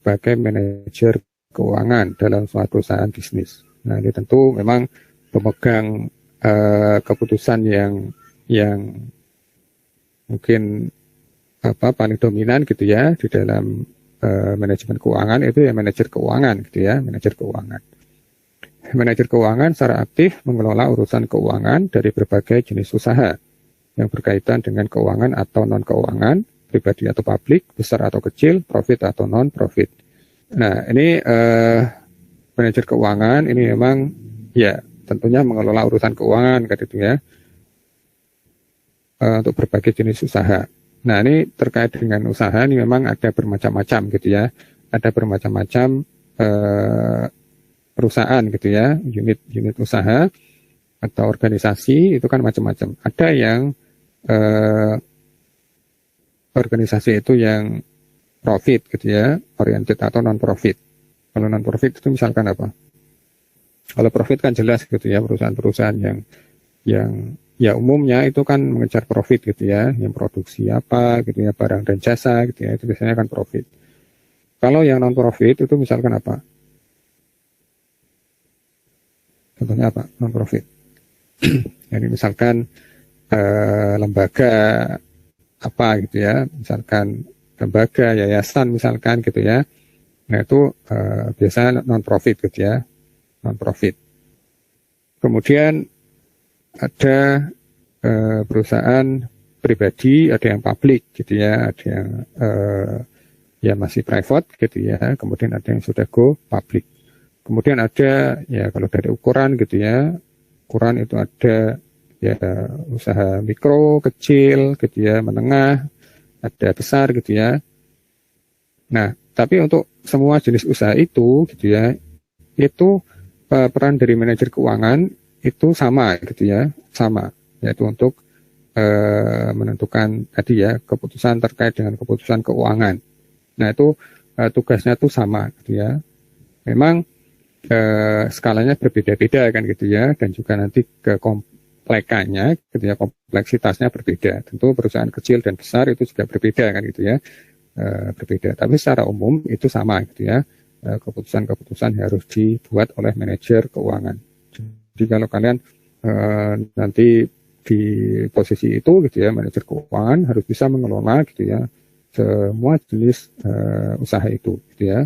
sebagai manajer keuangan dalam suatu perusahaan bisnis. Nah ini tentu memang pemegang keputusan yang mungkin paling dominan, gitu ya, di dalam manajemen keuangan itu ya manajer keuangan, gitu ya, manajer keuangan. Manajer keuangan secara aktif mengelola urusan keuangan dari berbagai jenis usaha yang berkaitan dengan keuangan atau non-keuangan, pribadi atau publik, besar atau kecil, profit atau non-profit. Nah, ini manajer keuangan ini memang ya tentunya mengelola urusan keuangan kan itu ya, untuk berbagai jenis usaha. Nah, ini terkait dengan usaha ini memang ada bermacam-macam gitu ya. Ada bermacam-macam perusahaan gitu ya, unit usaha atau organisasi itu kan macam-macam. Ada yang organisasi itu yang profit gitu ya, oriented atau non profit. Kalau non profit itu misalkan apa? Kalau profit kan jelas gitu ya, perusahaan-perusahaan yang ya umumnya itu kan mengejar profit gitu ya, yang produksi apa gitu ya, barang dan jasa gitu ya, itu biasanya kan profit. Kalau yang non profit itu misalkan apa? Contohnya apa? Non profit. Jadi misalkan lembaga apa gitu ya, misalkan lembaga, yayasan misalkan gitu ya. Nah itu biasanya non profit gitu ya, non profit. Kemudian ada perusahaan pribadi, ada yang publik gitu ya, ada yang ya masih private gitu ya, kemudian ada yang sudah go public. Kemudian ada ya kalau dari ukuran gitu ya, ukuran itu ada ya usaha mikro, kecil gitu ya, menengah, ada besar gitu ya. Nah, tapi untuk semua jenis usaha itu gitu ya, itu peran dari manajer keuangan itu sama gitu ya, sama, yaitu untuk menentukan tadi ya keputusan terkait dengan keputusan keuangan. Nah itu tugasnya tuh sama gitu ya. Memang skalanya berbeda-beda kan gitu ya, dan juga nanti kekomplekannya gitu ya, kompleksitasnya berbeda. Tentu perusahaan kecil dan besar itu juga berbeda kan gitu ya, berbeda. Tapi secara umum itu sama gitu ya, keputusan-keputusan harus dibuat oleh manajer keuangan. Jadi kalau kalian nanti di posisi itu gitu ya, manajer keuangan harus bisa mengelola gitu ya semua jenis usaha itu gitu ya,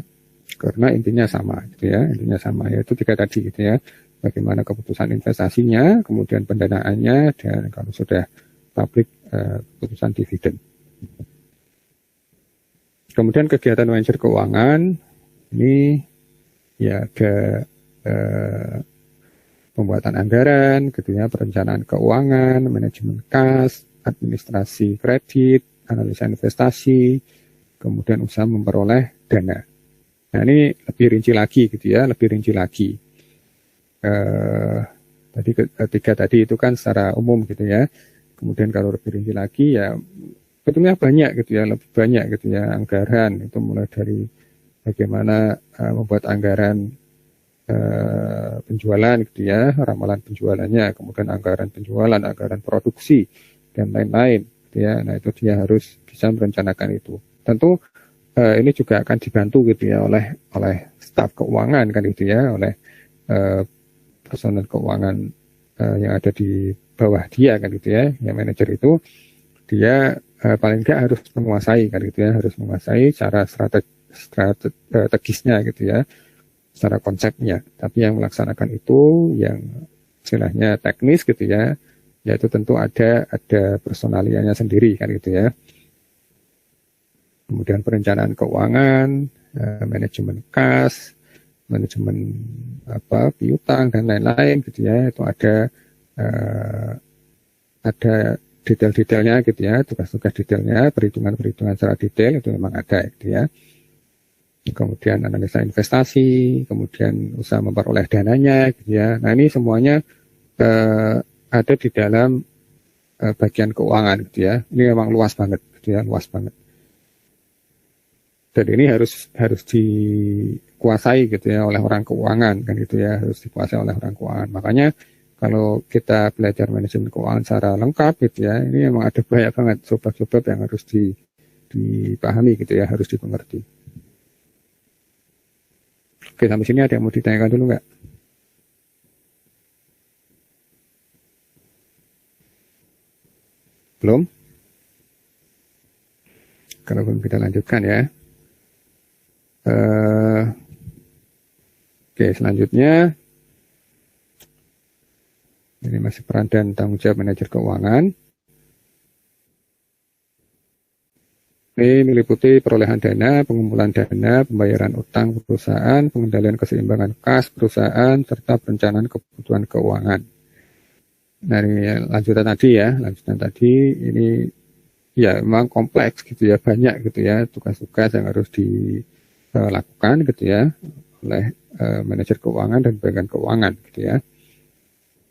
karena intinya sama gitu ya, intinya sama, yaitu tiga tadi gitu ya, bagaimana keputusan investasinya, kemudian pendanaannya, dan kalau sudah publik keputusan dividen. Kemudian kegiatan manajer keuangan ini ya ada pembuatan anggaran gitu ya, perencanaan keuangan, manajemen kas, administrasi kredit, analisa investasi, kemudian usaha memperoleh dana. Nah ini lebih rinci lagi gitu ya, lebih rinci lagi. Tadi ketiga tadi itu kan secara umum gitu ya. Kemudian kalau lebih rinci lagi ya betulnya banyak gitu ya, lebih banyak gitu ya anggaran. Itu mulai dari bagaimana membuat anggaran penjualan gitu ya, ramalan penjualannya, kemudian anggaran penjualan, anggaran produksi, dan lain-lain gitu ya. Nah itu dia harus bisa merencanakan itu. Tentu ini juga akan dibantu gitu ya oleh staf keuangan kan gitu ya, oleh personel keuangan yang ada di bawah dia kan gitu ya, yang manajer itu dia paling nggak harus menguasai kan gitu ya, harus menguasai cara strategisnya gitu ya, secara konsepnya. Tapi yang melaksanakan itu yang istilahnya teknis gitu ya, yaitu tentu ada personalianya sendiri kan gitu ya. Kemudian perencanaan keuangan, manajemen kas, manajemen piutang dan lain-lain gitu ya, itu ada detail-detailnya gitu ya, tugas-tugas detailnya, perhitungan-perhitungan secara detail itu memang ada gitu ya. Kemudian analisa investasi, kemudian usaha memperoleh dananya gitu ya. Nah ini semuanya ada di dalam bagian keuangan gitu ya. Ini memang luas banget gitu ya, luas banget. Dan ini harus dikuasai gitu ya oleh orang keuangan kan gitu ya, harus dikuasai oleh orang keuangan. Makanya kalau kita belajar manajemen keuangan secara lengkap gitu ya, ini memang ada banyak banget sebab-sebab yang harus dipahami gitu ya, harus dimengerti. Oke, sampai sini ada yang mau ditanyakan dulu nggak? Belum? Kalau belum kita lanjutkan ya. Oke, selanjutnya ini masih peran dan tanggung jawab manajer keuangan. Ini meliputi perolehan dana, pengumpulan dana, pembayaran utang perusahaan, pengendalian keseimbangan kas perusahaan, serta perencanaan kebutuhan keuangan. Nah, ini lanjutan tadi ini ya memang kompleks gitu ya, banyak gitu ya tugas-tugas yang harus dilakukan gitu ya oleh manajer keuangan dan bagian keuangan gitu ya.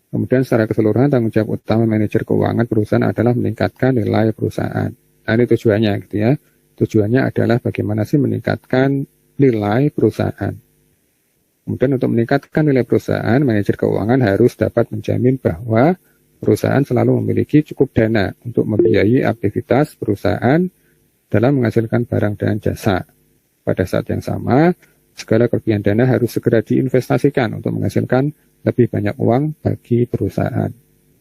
Kemudian secara keseluruhan tanggung jawab utama manajer keuangan perusahaan adalah meningkatkan nilai perusahaan. Nah, ini tujuannya gitu ya. Tujuannya adalah bagaimana sih meningkatkan nilai perusahaan. Kemudian untuk meningkatkan nilai perusahaan, manajer keuangan harus dapat menjamin bahwa perusahaan selalu memiliki cukup dana untuk membiayai aktivitas perusahaan dalam menghasilkan barang dan jasa. Pada saat yang sama, segala kelebihan dana harus segera diinvestasikan untuk menghasilkan lebih banyak uang bagi perusahaan.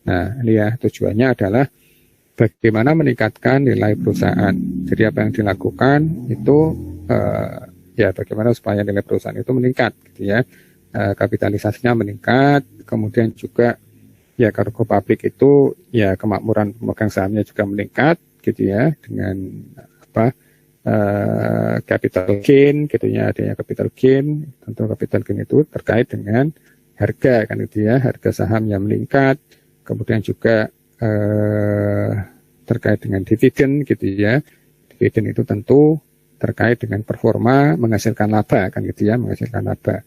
Nah, ini ya tujuannya adalah bagaimana meningkatkan nilai perusahaan. Jadi apa yang dilakukan itu ya bagaimana supaya nilai perusahaan itu meningkat, gitu ya. Kapitalisasinya meningkat, kemudian juga ya kalau go public itu ya kemakmuran pemegang sahamnya juga meningkat, gitu ya, dengan apa capital gain, gitu ya, adanya capital gain. Tentu capital gain itu terkait dengan harga kan itu ya, harga saham yang meningkat, kemudian juga terkait dengan dividen gitu ya. Dividen itu tentu terkait dengan performa menghasilkan laba kan gitu ya, menghasilkan laba.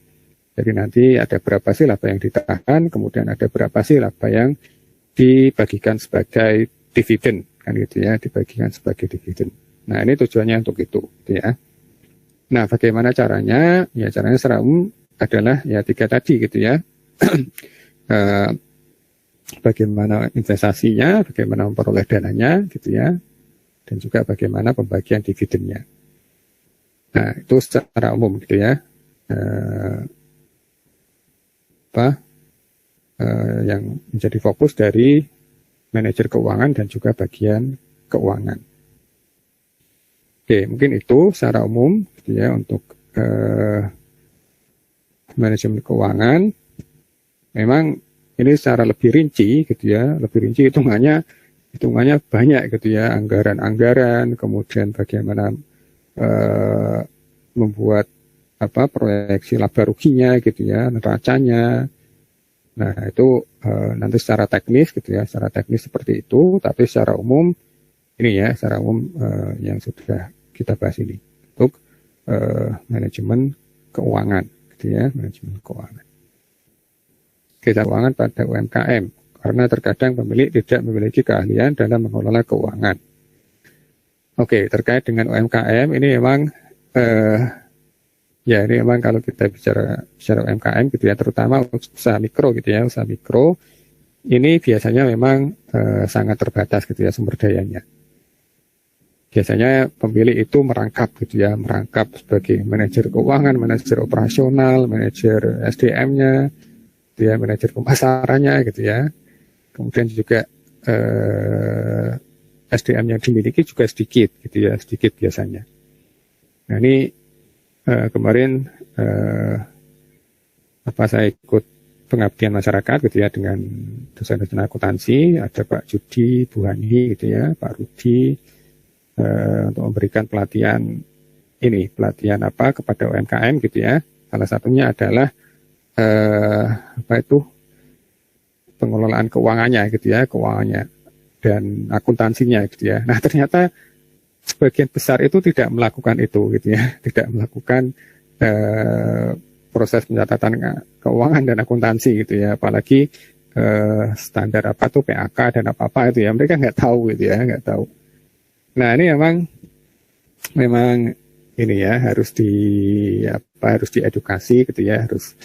Jadi nanti ada berapa sih laba yang ditahan, kemudian ada berapa sih laba yang dibagikan sebagai dividen kan gitu ya, dibagikan sebagai dividen. Nah, ini tujuannya untuk itu gitu ya. Nah, bagaimana caranya? Ya caranya secara umum adalah ya 3 tadi gitu ya. Bagaimana investasinya, bagaimana memperoleh dananya gitu ya, dan juga bagaimana pembagian dividennya. Nah, itu secara umum gitu ya. Yang menjadi fokus dari manajer keuangan dan juga bagian keuangan. Oke, mungkin itu secara umum gitu ya untuk manajemen keuangan. Memang ini secara lebih rinci gitu ya, lebih rinci hitungannya banyak gitu ya, anggaran-anggaran, kemudian bagaimana membuat proyeksi laba ruginya gitu ya, neracanya. Nah, itu nanti secara teknis gitu ya, secara teknis seperti itu, tapi secara umum ini ya, secara umum yang sudah kita bahas ini untuk manajemen keuangan gitu ya, manajemen keuangan. Kita keuangan pada UMKM karena terkadang pemilik tidak memiliki keahlian dalam mengelola keuangan. Oke, terkait dengan UMKM ini memang ya ini memang kalau kita bicara UMKM gitu ya, terutama usaha mikro gitu ya, usaha mikro ini biasanya memang sangat terbatas gitu ya sumber dayanya. Biasanya pemilik itu merangkap gitu ya, merangkap sebagai manajer keuangan, manajer operasional, manajer SDM-nya, gitu ya, manajer pemasarannya gitu ya. Kemudian juga SDM yang dimiliki juga sedikit gitu ya, sedikit biasanya. Nah, ini kemarin saya ikut pengabdian masyarakat gitu ya dengan dosen-dosen akuntansi, ada Pak Judi, Bu Hani gitu ya, Pak Rudi, untuk memberikan pelatihan kepada UMKM gitu ya. Salah satunya adalah pengelolaan keuangannya gitu ya, keuangannya dan akuntansinya gitu ya. Nah, ternyata sebagian besar itu tidak melakukan itu gitu ya, tidak melakukan proses pencatatan keuangan dan akuntansi gitu ya, apalagi standar PAK dan apa itu ya, mereka nggak tahu gitu ya, nggak tahu. Nah, ini memang ini ya harus diedukasi gitu ya, harus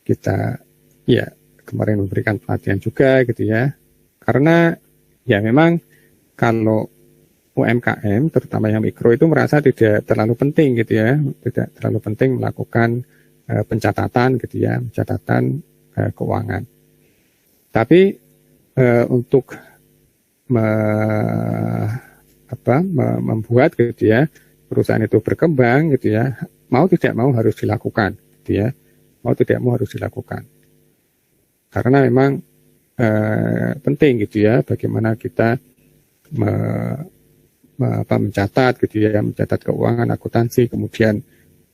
kita ya kemarin memberikan pelatihan juga gitu ya, karena ya memang kalau UMKM terutama yang mikro itu merasa tidak terlalu penting gitu ya, tidak terlalu penting melakukan pencatatan gitu ya, pencatatan keuangan. Tapi untuk membuat gitu ya perusahaan itu berkembang gitu ya, mau tidak mau harus dilakukan gitu ya, mau tidak mau harus dilakukan karena memang penting gitu ya, bagaimana kita mencatat gitu ya, mencatat keuangan, akuntansi, kemudian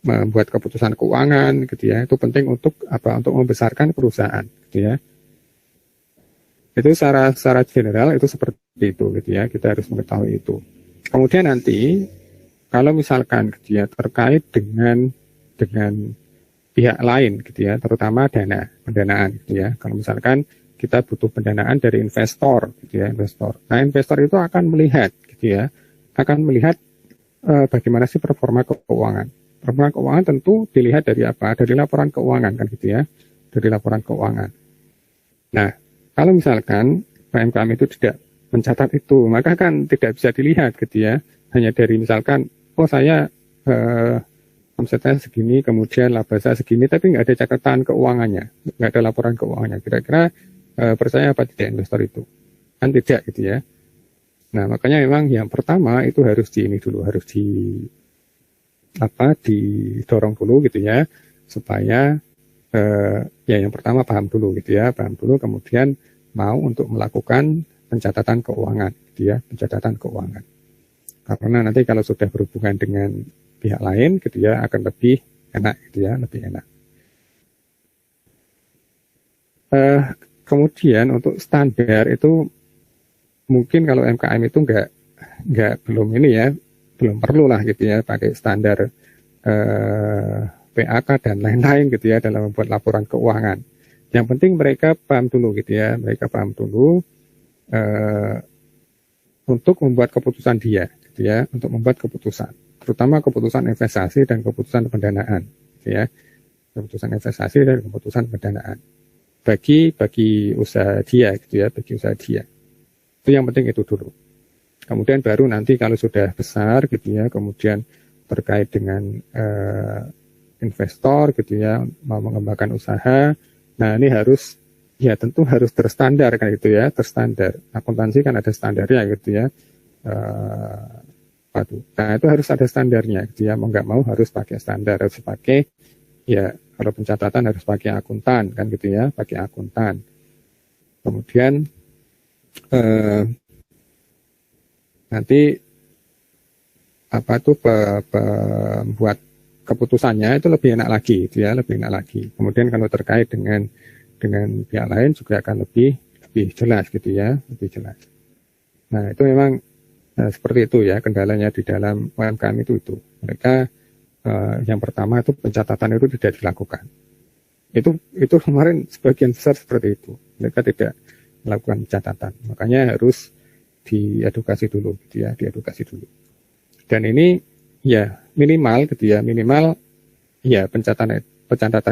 membuat keputusan keuangan gitu ya. Itu penting untuk apa? Untuk membesarkan perusahaan gitu ya. Itu secara general itu seperti itu gitu ya. Kita harus mengetahui itu. Kemudian nanti kalau misalkan gitu ya terkait dengan pihak lain gitu ya, terutama pendanaan gitu ya. Kalau misalkan kita butuh pendanaan dari investor gitu ya, investor. Nah, investor itu akan melihat gitu ya, akan melihat bagaimana sih performa keuangan. Performa keuangan tentu dilihat dari apa? Dari laporan keuangan kan gitu ya, dari laporan keuangan. Nah, kalau misalkan UMKM itu tidak mencatat itu, maka kan tidak bisa dilihat gitu ya, hanya dari misalkan, oh saya omsetnya segini, kemudian laba saya segini, tapi nggak ada catatan keuangannya, nggak ada laporan keuangannya. Kira-kira percaya apa tidak investor itu? Kan tidak gitu ya. Nah, makanya memang yang pertama itu harus didorong dulu gitu ya, supaya ya yang pertama paham dulu gitu ya, paham dulu, kemudian mau untuk melakukan pencatatan keuangan gitu ya, pencatatan keuangan. Karena nanti kalau sudah berhubungan dengan pihak lain gitu ya, akan lebih enak gitu ya, lebih enak. Kemudian untuk standar itu mungkin kalau MKM itu belum ini ya, belum perlu lah gitu ya pakai standar PAK dan lain-lain gitu ya dalam membuat laporan keuangan. Yang penting mereka paham dulu gitu ya, mereka paham dulu untuk membuat keputusan dia gitu ya, untuk membuat keputusan, terutama keputusan investasi dan keputusan pendanaan gitu ya, keputusan investasi dan keputusan pendanaan bagi usaha dia gitu ya, bagi usaha dia. Itu yang penting itu dulu. Kemudian baru nanti kalau sudah besar gitu ya, kemudian terkait dengan investor gitu ya, mau mengembangkan usaha. Nah, ini harus ya tentu harus terstandar kan gitu ya, terstandar. Akuntansi kan ada standarnya gitu ya. Nah, itu harus ada standarnya gitu ya. Mau nggak mau harus pakai standar, harus pakai ya, kalau pencatatan harus pakai akuntan kan gitu ya, pakai akuntan. Kemudian nanti membuat keputusannya itu lebih enak lagi gitu ya, lebih enak lagi. Kemudian kalau terkait dengan pihak lain juga akan lebih jelas gitu ya, lebih jelas. Nah, itu memang seperti itu ya kendalanya di dalam UMKM itu. Mereka yang pertama itu pencatatan itu tidak dilakukan. Itu kemarin sebagian besar seperti itu. Mereka tidak melakukan catatan. Makanya harus diedukasi dulu gitu ya, diedukasi dulu. Dan ini ya minimal gitu ya, minimal ya pencatatan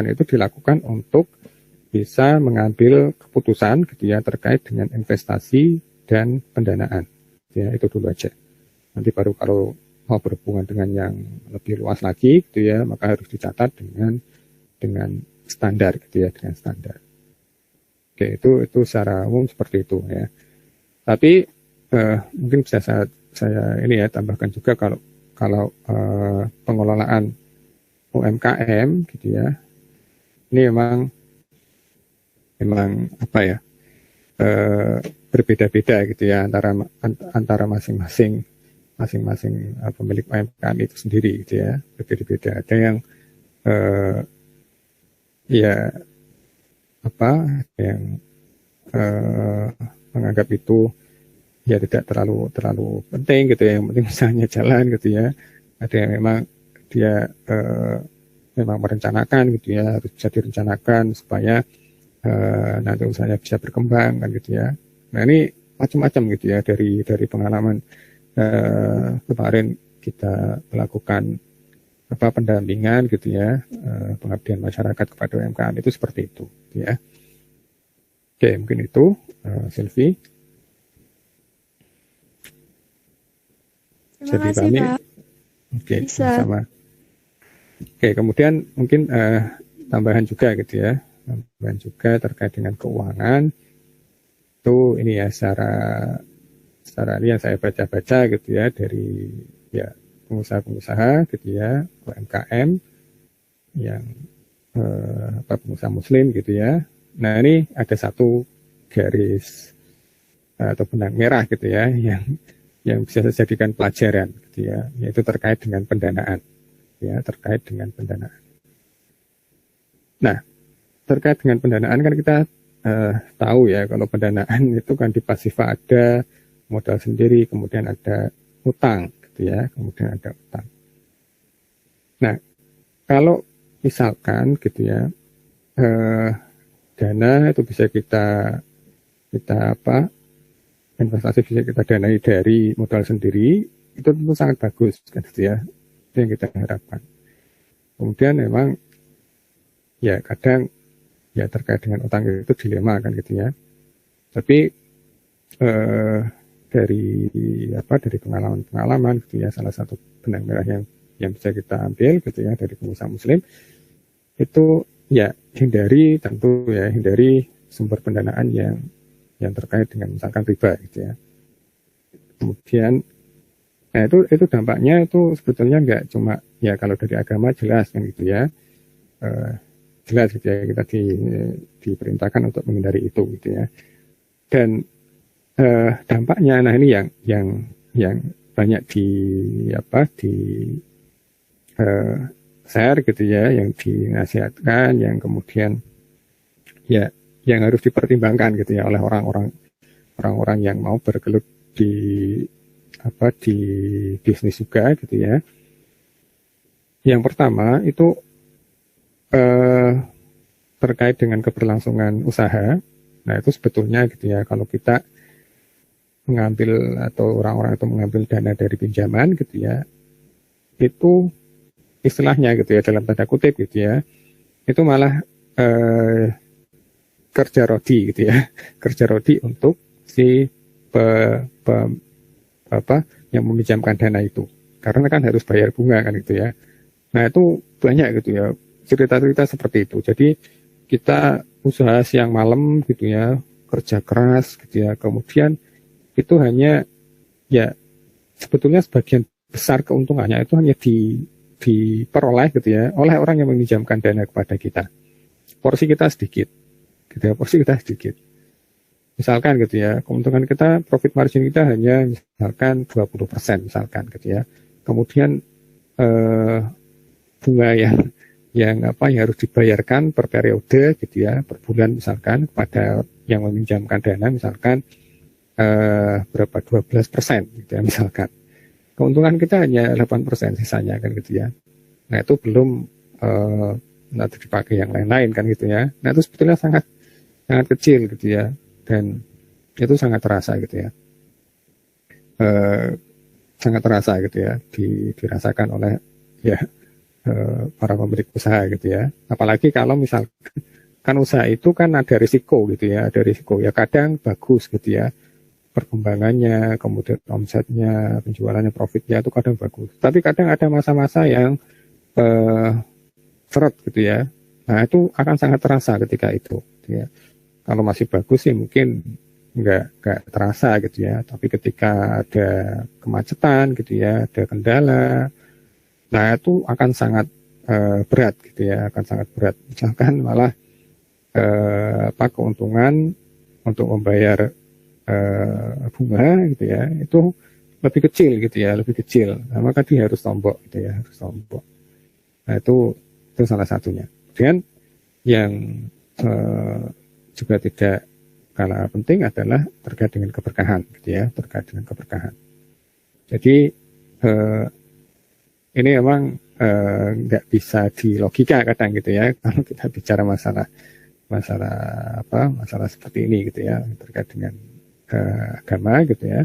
itu dilakukan untuk bisa mengambil keputusan gitu ya terkait dengan investasi dan pendanaan. Ya, itu dulu aja. Nanti baru kalau mau berhubungan dengan yang lebih luas lagi gitu ya, maka harus dicatat dengan standar gitu ya, dengan standar. Oke, itu secara umum seperti itu ya. Tapi mungkin bisa saya ini ya tambahkan juga kalau pengelolaan UMKM gitu ya, ini memang apa ya, berbeda-beda gitu ya antara masing-masing pemilik UMKM itu sendiri gitu ya, berbeda-beda. Ada yang menganggap itu ya tidak terlalu penting gitu ya, yang penting misalnya jalan gitu ya. Ada yang memang dia memang merencanakan gitu ya, harus bisa direncanakan supaya nanti usahanya bisa berkembang kan gitu ya. Nah, ini macam-macam gitu ya, dari pengalaman kemarin kita melakukan pendampingan gitu ya, pengabdian masyarakat kepada UMKM itu seperti itu gitu ya. Oke, mungkin itu Sylvie. Terima kasih, Pak. Oke, sama. Oke, kemudian mungkin tambahan juga gitu ya, tambahan juga terkait dengan keuangan. Itu ini ya secara ini yang saya baca-baca gitu ya, dari ya pengusaha-pengusaha gitu ya, UMKM yang pengusaha muslim gitu ya. Nah, ini ada satu garis atau benang merah gitu ya, yang bisa saya jadikan pelajaran gitu ya, yaitu terkait dengan pendanaan ya, terkait dengan pendanaan. Nah, terkait dengan pendanaan kan kita tahu ya, kalau pendanaan itu kan di pasifa ada modal sendiri, kemudian ada utang gitu ya, kemudian ada utang. Nah, kalau misalkan gitu ya, dana itu bisa kita investasi bisa kita danai dari modal sendiri, itu tentu sangat bagus kan gitu ya, itu yang kita harapkan. Kemudian memang ya kadang ya terkait dengan utang itu dilema kan gitu ya, tapi dari pengalaman gitu ya, salah satu benang merah yang bisa kita ambil gitu ya dari pengusaha muslim itu ya hindari sumber pendanaan yang terkait dengan misalkan riba gitu ya. Kemudian itu dampaknya itu sebetulnya nggak cuma ya, kalau dari agama jelas kan gitu ya, jelas gitu ya, kita diperintahkan untuk menghindari itu gitu ya. Dan dampaknya, nah ini yang banyak di share gitu ya, yang dinasihatkan, yang kemudian ya yang harus dipertimbangkan gitu ya oleh orang-orang yang mau bergelut di bisnis juga gitu ya. Yang pertama itu terkait dengan keberlangsungan usaha. Nah, itu sebetulnya gitu ya, kalau kita mengambil atau orang-orang itu mengambil dana dari pinjaman gitu ya, itu istilahnya gitu ya, dalam tanda kutip gitu ya, itu malah kerja rodi gitu ya, kerja rodi untuk si yang meminjamkan dana itu, karena kan harus bayar bunga kan gitu ya. Nah, itu banyak gitu ya cerita-cerita seperti itu. Jadi kita usaha siang malam gitu ya, kerja keras gitu ya, kemudian itu hanya ya sebetulnya sebagian besar keuntungannya itu hanya diperoleh gitu ya oleh orang yang meminjamkan dana kepada kita. Porsi kita sedikit gitu ya, porsi kita sedikit. Misalkan gitu ya, keuntungan kita, profit margin kita hanya misalkan 20% misalkan gitu ya. Kemudian bunga yang harus dibayarkan per periode gitu ya, per bulan misalkan kepada yang meminjamkan dana misalkan berapa 12% gitu ya misalkan. Keuntungan kita hanya 8% sisanya kan gitu ya. Nah, itu belum nanti dipakai yang lain-lain kan gitu ya. Nah, itu sebetulnya sangat kecil gitu ya, dan itu sangat terasa gitu ya, sangat terasa gitu ya, dirasakan oleh ya para pemilik usaha gitu ya. Apalagi kalau misalkan kan usaha itu kan ada risiko gitu ya, ada risiko ya, kadang bagus gitu ya perkembangannya, kemudian omsetnya, penjualannya, profitnya itu kadang bagus. Tapi kadang ada masa-masa yang seret gitu ya. Nah, itu akan sangat terasa ketika itu gitu ya. Kalau masih bagus sih mungkin nggak terasa gitu ya. Tapi ketika ada kemacetan gitu ya, ada kendala, nah itu akan sangat berat gitu ya, akan sangat berat. Misalkan malah keuntungan untuk membayar bunga gitu ya, itu lebih kecil gitu ya, lebih kecil. Nah, maka dia harus tombok gitu ya, harus tombok. Nah, itu salah satunya. Kemudian yang juga tidak kalah penting adalah terkait dengan keberkahan gitu ya, terkait dengan keberkahan. Jadi ini memang nggak bisa dilogika kadang gitu ya, kalau kita bicara masalah seperti ini gitu ya, terkait dengan agama gitu ya,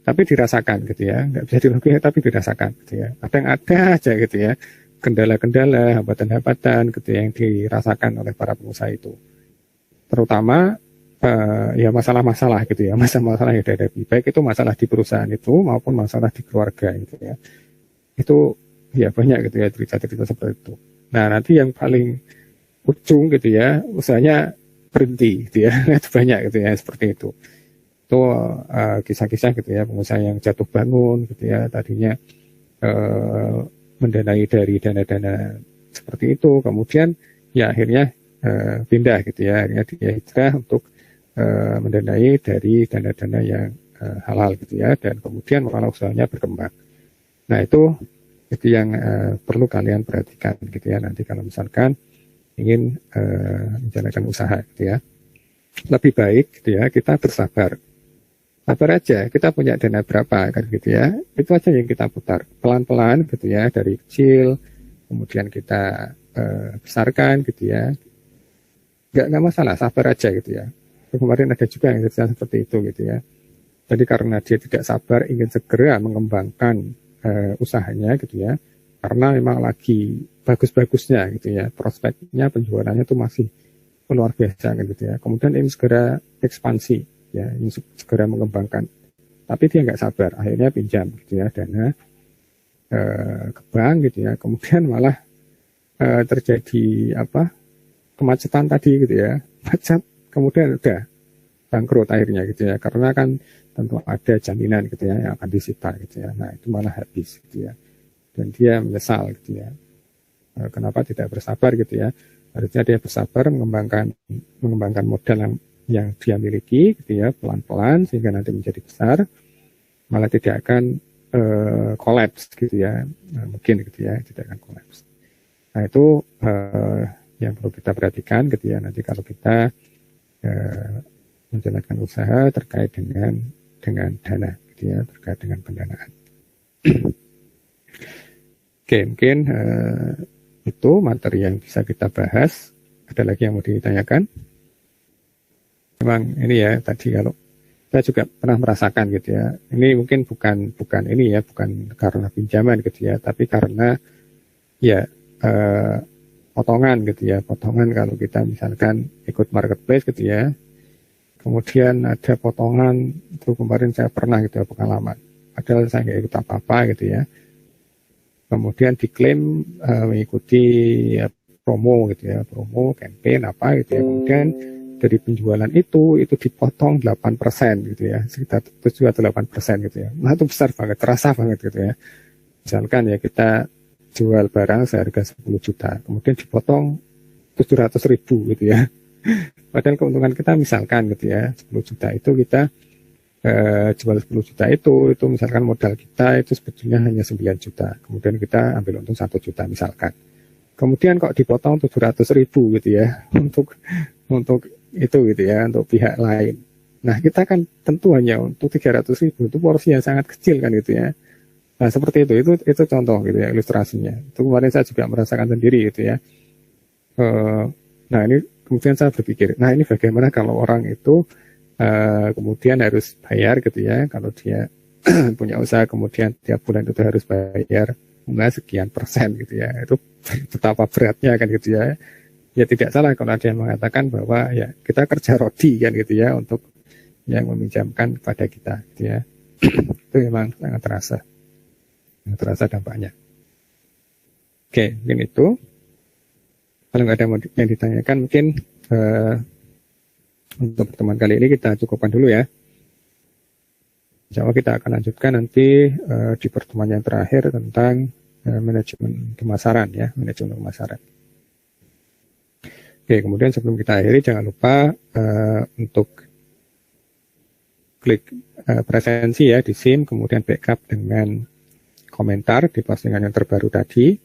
tapi dirasakan gitu ya, nggak bisa dilogika tapi dirasakan gitu ya. Kadang ada aja gitu ya kendala-kendala, hambatan-hambatan gitu ya, yang dirasakan oleh para pengusaha itu, terutama ya masalah-masalah gitu ya, masalah-masalah yang dihadapi, baik itu masalah di perusahaan itu maupun masalah di keluarga gitu ya. Itu ya banyak gitu ya cerita-cerita seperti itu. Nah, nanti yang paling ujung gitu ya, usahanya berhenti gitu ya. Itu banyak gitu ya seperti itu. Itu kisah-kisah gitu ya, pengusaha yang jatuh bangun gitu ya, tadinya mendanai dari dana-dana seperti itu, kemudian ya akhirnya pindah gitu ya, akhirnya dia hijrah untuk mendanai dari dana-dana yang halal gitu ya, dan kemudian mengelola usahanya berkembang. Nah itu yang perlu kalian perhatikan gitu ya, nanti kalau misalkan ingin menjalankan usaha gitu ya. Lebih baik gitu ya kita bersabar. Sabar aja, kita punya dana berapa kan gitu ya, itu aja yang kita putar pelan-pelan gitu ya, dari kecil kemudian kita besarkan gitu ya, nggak masalah, sabar aja gitu ya. Kemarin ada juga yang cerita seperti itu gitu ya, jadi karena dia tidak sabar ingin segera mengembangkan usahanya gitu ya, karena memang lagi bagus-bagusnya gitu ya, prospeknya penjualannya itu masih luar biasa gitu ya, kemudian ingin segera ekspansi ya, ingin segera mengembangkan, tapi dia nggak sabar, akhirnya pinjam gitu ya dana ke bank gitu ya, kemudian malah terjadi kemacetan tadi gitu ya, macet, kemudian udah bangkrut akhirnya gitu ya, karena kan tentu ada jaminan gitu ya yang akan disita gitu ya, nah itu malah habis gitu ya, dan dia menyesal gitu ya, kenapa tidak bersabar gitu ya, harusnya dia bersabar mengembangkan modal yang dia miliki gitu ya, pelan-pelan sehingga nanti menjadi besar, malah tidak akan kolaps gitu ya, mungkin gitu ya, tidak akan kolaps. Nah itu yang perlu kita perhatikan gitu ya, nanti kalau kita menjalankan usaha terkait dengan dana gitu ya, terkait dengan pendanaan. Oke, mungkin itu materi yang bisa kita bahas. Ada lagi yang mau ditanyakan? Memang ini ya, tadi kalau saya juga pernah merasakan gitu ya, ini mungkin bukan ini ya, bukan karena pinjaman gitu ya, tapi karena ya potongan gitu ya, potongan kalau kita misalkan ikut marketplace gitu ya, kemudian ada potongan, itu kemarin saya pernah gitu ya pengalaman, padahal saya nggak ikut apa-apa gitu ya, kemudian diklaim mengikuti ya, promo gitu ya, promo, campaign apa gitu ya, kemudian dari penjualan itu dipotong 8% gitu ya, sekitar 7 atau 8% gitu ya. Nah itu besar banget, terasa banget gitu ya. Misalkan ya kita jual barang seharga 10 juta, kemudian dipotong 700.000 gitu ya. Padahal keuntungan kita misalkan gitu ya, 10 juta itu kita jual 10 juta itu misalkan modal kita itu sebetulnya hanya 9 juta. Kemudian kita ambil untung 1 juta misalkan. Kemudian kok dipotong 700.000 gitu ya, untuk itu gitu ya, untuk pihak lain. Nah kita kan tentu hanya untuk 300.000, itu porsi yang sangat kecil kan gitu ya. Nah seperti itu contoh gitu ya, ilustrasinya. Itu kemarin saya juga merasakan sendiri gitu ya. Nah ini kemudian saya berpikir, nah ini bagaimana kalau orang itu kemudian harus bayar gitu ya, kalau dia punya usaha kemudian tiap bulan itu harus bayar bunga sekian persen gitu ya, itu betapa beratnya kan gitu ya. Ya tidak salah kalau ada yang mengatakan bahwa ya kita kerja rodi kan gitu ya, untuk yang meminjamkan kepada kita gitu ya. Itu memang sangat terasa dampaknya. Oke, mungkin itu. Kalau nggak ada yang ditanyakan, mungkin untuk pertemuan kali ini kita cukupkan dulu ya. Insya Allah kita akan lanjutkan nanti di pertemuan yang terakhir tentang manajemen pemasaran ya, manajemen pemasaran. Oke, kemudian sebelum kita akhiri jangan lupa untuk klik presensi ya di SIM, kemudian backup dengan komentar di postingan yang terbaru tadi.